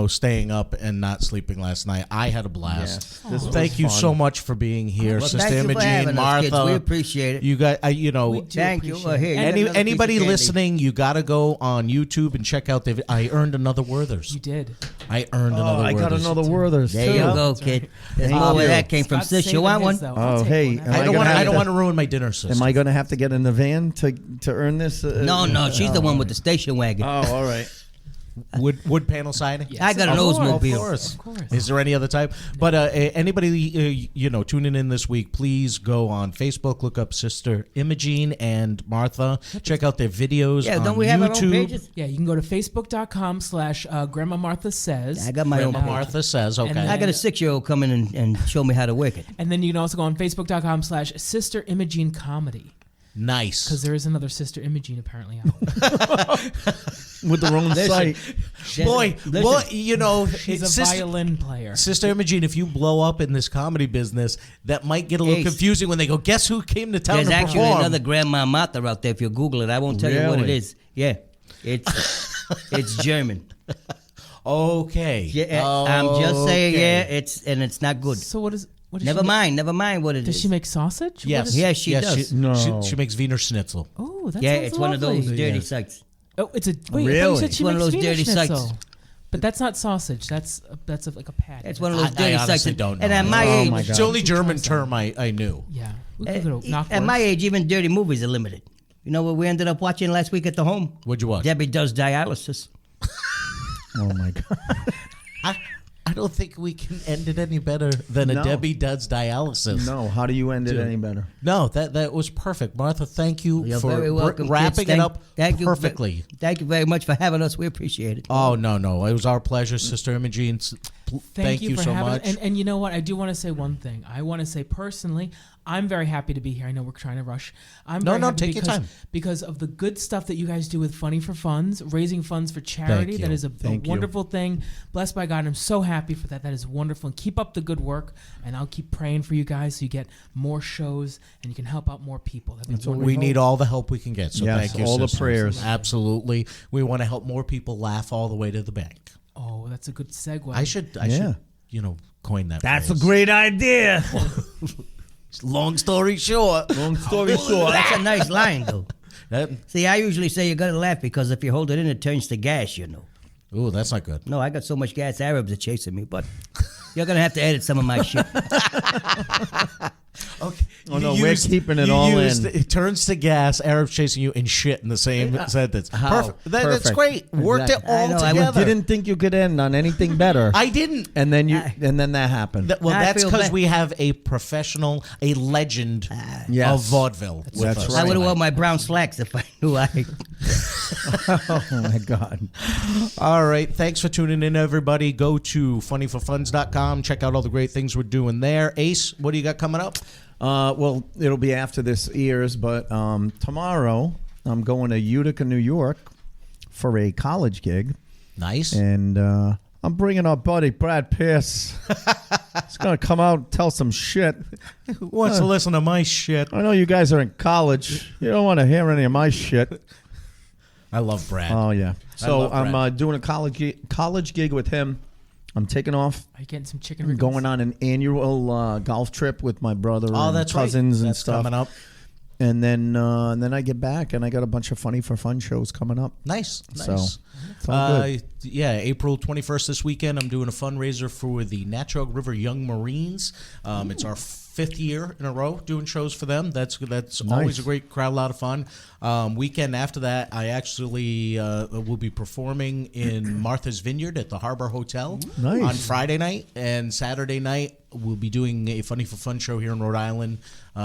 staying up and not sleeping last night. I had a blast. Yes, this was Thank you fun. so much for being here, Well, Sister thank you for Imogene, having us, kids. Martha. We appreciate it. You guys, We do Thank you. appreciate Well, here, it. you Any, got another anybody piece of candy. listening, you got to go on YouTube and check out the. I earned another Werther's. You did. I earned Oh, another I got Werther's. another Werther's. There too. you go, kid. There's more where that came from. Scott's Sis, you saving want one? his, though. I'll Oh, take hey, one. am I don't gonna want. have I don't to- want to ruin my dinner system. Am I going to have to get in the van to earn this? No, she's the one with the station wagon. Oh, all right. wood panel siding? Yes, I got an of course, Oldsmobile. Of course. Of course. Is there any other type? But anybody tuning in this week, please go on Facebook, look up Sister Imogene and Martha. Check out their videos Yeah, on don't we have our own YouTube. pages? Yeah, you can go to facebook.com/Grandma Martha Says. I got my own Grandma page. Martha says, okay. then- I got a 6-year-old coming and show me how to work it. And then you can also go on facebook.com/Sister Imogene Comedy. Nice. Because there is another Sister Imogene apparently out. With the wrong site. Boy, Listen. well, She's a Sister, violin player. Sister Imogene, if you blow up in this comedy business, that might get a little Ace. confusing when they go, guess who came to town There's to actually perform? another Grandma Martha out there. If you Google it, I won't tell you what it Really? is. Yeah, it's German. Okay. Yeah, I'm just saying. Okay. Yeah, it's not good. So what is Never mind what it is. Does she make sausage? Yes. What is- Yes, she does. No. She makes Wiener Schnitzel. Oh, that Yeah, sounds it's one of those lovely. dirty Yeah. sites. Oh, it's a wait. I thought you Really? said she One of makes those Wiener dirty Schnitzel. sites. But that's not sausage. That's like a patty. It's one of those I dirty sites. honestly don't know. And at my Oh, age, my It's God. the only Should German try some. term I knew. Yeah. We could go to knock at my age, even dirty movies are limited. You know what we ended up watching last week at the home? What'd you watch? Debbie Does Dialysis. Oh, my God. I don't think we can end it any better than a No. Debbie Does Dialysis. No, how do you end it any better? No, that was perfect. Martha, thank you You're for very welcome, wrapping kids. it up Thank you perfectly. Thank you very much for having us. We appreciate it. Oh, no. It was our pleasure, Sister Imogene. Thank you for so having much. And you know what? I do want to say one thing. I want to say personally, I'm very happy to be here. I know we're trying to rush. I'm very happy take your time. because of the good stuff that you guys do with Funny for Funds, raising funds for charity. Thank That you. is a wonderful thing. Blessed by God. I'm so happy for that. That is wonderful. And keep up the good work. And I'll keep praying for you guys so you get more shows and you can help out more people. That's what We need all the help we can get. So Yes, thank you, all the sisters. prayers. Absolutely. We want to help more people laugh all the way to the bank. Oh, that's a good segue. I should, coin that. That's a phrase. great idea. Long story short. Long story short. That's a nice line, though. That, See, I usually say you gotta laugh because if you hold it in, it turns to gas, you know. ooh, that's not good. No, I got so much gas, Arabs are chasing me, but you're gonna have to edit some of my shit. Okay. Oh, no, we're keeping it all in. It turns to gas, Arabs chasing you, and shit in the same sentence. Perfect. That's Perfect. great. Worked it Exactly. all I know, I together. Didn't think you could end on anything better. I didn't. and then that happened. Well, I that's feel because bad. we have a professional, a legend Yes. of vaudeville. with That's us right. I would have tonight. worn my brown slacks if I knew I. Oh my God. All right. Thanks for tuning in, everybody. Go to funnyforfunds.com. Check out all the great things we're doing there. Ace, what do you got coming up? Well, it'll be after this airs, but tomorrow I'm going to Utica, New York for a college gig. Nice. And I'm bringing our buddy Brad Pierce. He's going to come out and tell some shit. Who wants to listen to my shit? I know you guys are in college. You don't want to hear any of my shit. I love Brad. Oh, yeah. So love Brad. I'm doing a college gig with him. I'm taking off. Are you getting some chicken I'm wings? going on an annual golf trip with my brother and that's cousins right. and That's stuff. coming up. And then I get back and I got a bunch of Funny for Fun shows coming up. Nice. So Nice. it's all good. Yeah, April 21st this weekend, I'm doing a fundraiser for the Natchog River Young Marines. It's our 5th year in a row doing shows for them. That's always a great crowd, a lot of fun. Weekend after that, I actually will be performing in Martha's Vineyard at the Harbor Hotel Nice. on Friday night, and Saturday night we'll be doing a Funny for Fun show here in Rhode Island,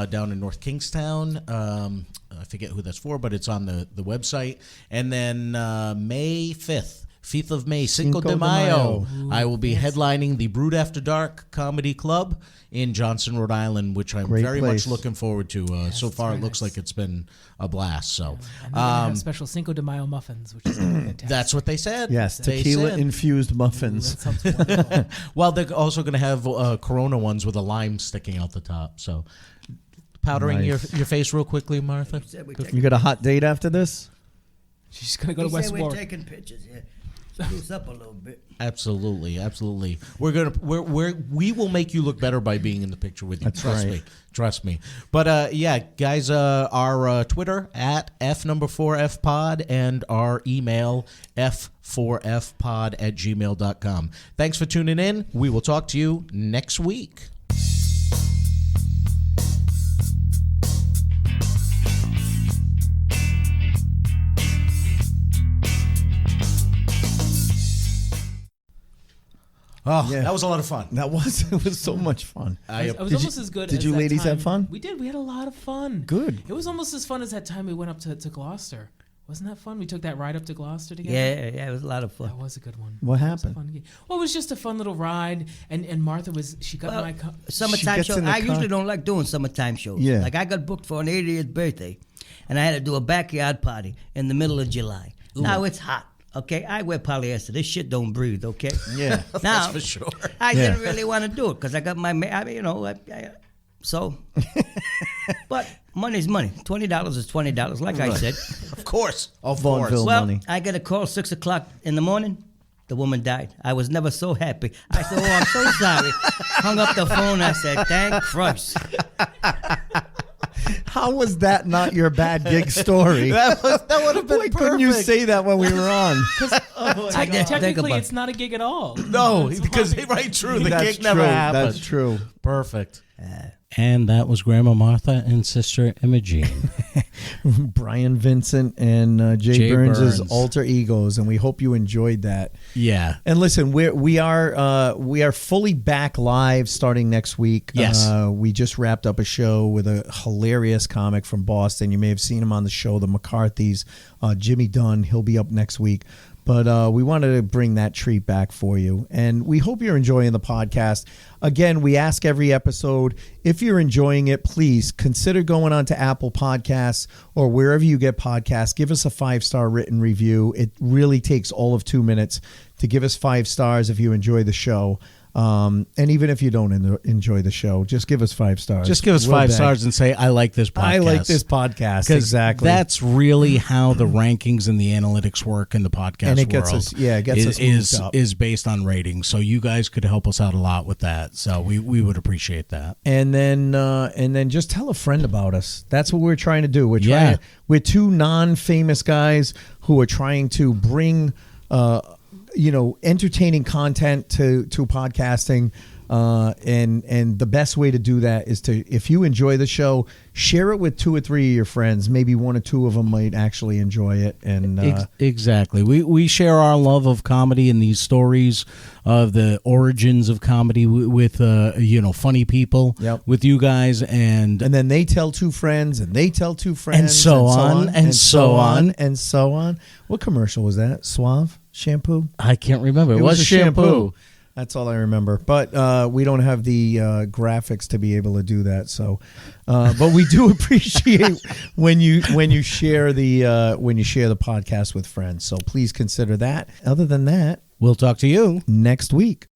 down in North Kingstown. I forget who that's for, but it's on the website. And then May 5th of May, Cinco de Mayo, I will be headlining the Brood After Dark Comedy Club in Johnson, Rhode Island, which I'm Great very place. much looking forward to. So far, it looks like it's been a blast. So And they're gonna have special Cinco de Mayo muffins, which is fantastic. that's what they said. Yes, They tequila said. infused muffins. That sounds wonderful. Well, they're also going to have Corona ones with a lime sticking out the top. So powdering Nice. your face real quickly, Martha. You got a hot date after this? She's gonna go to He West said we're Warwick. taking pictures. Yeah, spruce up a little bit. Absolutely. We will make you look better by being in the picture with you. That's right. Trust me. But yeah, guys, our Twitter at F4Fpod and our email F4Fpod@gmail.com. Thanks for tuning in. We will talk to you next week. Oh, Yeah. that was a lot of fun. It was so much fun. I was Did almost you- as good. did as you that ladies time. have fun? We did. We had a lot of fun. Good. It was almost as fun as that time we went up to Gloucester. Wasn't that fun? We took that ride up to Gloucester together. Yeah, it was a lot of fun. That was a good one. What That was a happened? fun gig. Well, it was just a fun little ride, and Martha she got Well, my. Summertime gets show. in the I car. usually don't like doing summertime shows. Yeah. Like I got booked for an 80th birthday, and I had to do a backyard party in the middle of July. Now it's hot. Okay, I wear polyester. This shit don't breathe. Okay. Yeah. Now, for sure. I Yeah. didn't really want to do it because I got my, so. But money's money. $20 is $20, like I said. Of course. Of Vaudeville. course. Well, money. I get a call 6:00 in the morning. The woman died. I was never so happy. I said, "Oh, I'm so sorry." Hung up the phone. I said, "Thank Christ." How was that not your bad gig story? that would have been Why couldn't you perfect. say that when we were on? I didn't think Technically, about it's not a gig at all. No, It's because fine. right, true. The That's gig never true. happened. That's true. Perfect. And that was Grandma Martha and Sister Imogene. Brian Vincent and Jay Jay Burns' Burns. alter egos, and we hope you enjoyed that. Yeah. And listen, we are fully back live starting next week. Yes. We just wrapped up a show with a hilarious comic from Boston. You may have seen him on the show, The McCarthys. Jimmy Dunn. He'll be up next week. But we wanted to bring that treat back for you. And we hope you're enjoying the podcast. Again, we ask every episode, if you're enjoying it, please consider going on to Apple Podcasts or wherever you get podcasts. Give us a 5-star written review. It really takes all of 2 minutes to give us 5 stars if you enjoy the show. And even if you don't enjoy the show, just give us 5 stars. Just give us 5 stars and say, I like this podcast. I like this podcast. Exactly. That's really how the rankings and the analytics work in the podcast and it world. gets us, it gets us moved up. Is based on ratings. So you guys could help us out a lot with that. So we would appreciate that. And then just tell a friend about us. That's what we're trying to do. We're 2 non-famous guys who are trying to bring entertaining content to podcasting, and the best way to do that is to, if you enjoy the show, share it with 2 or 3 of your friends. Maybe 1 or 2 of them might actually enjoy it. And exactly, we share our love of comedy and these stories of the origins of comedy with funny people. Yep. With you guys, and then they tell 2 friends, and they tell 2 friends, and so on. What commercial was that? Suave shampoo? I can't remember. It was a shampoo. That's all I remember. But we don't have the graphics to be able to do that. So, but we do appreciate when you share the podcast with friends. So please consider that. Other than that, we'll talk to you next week.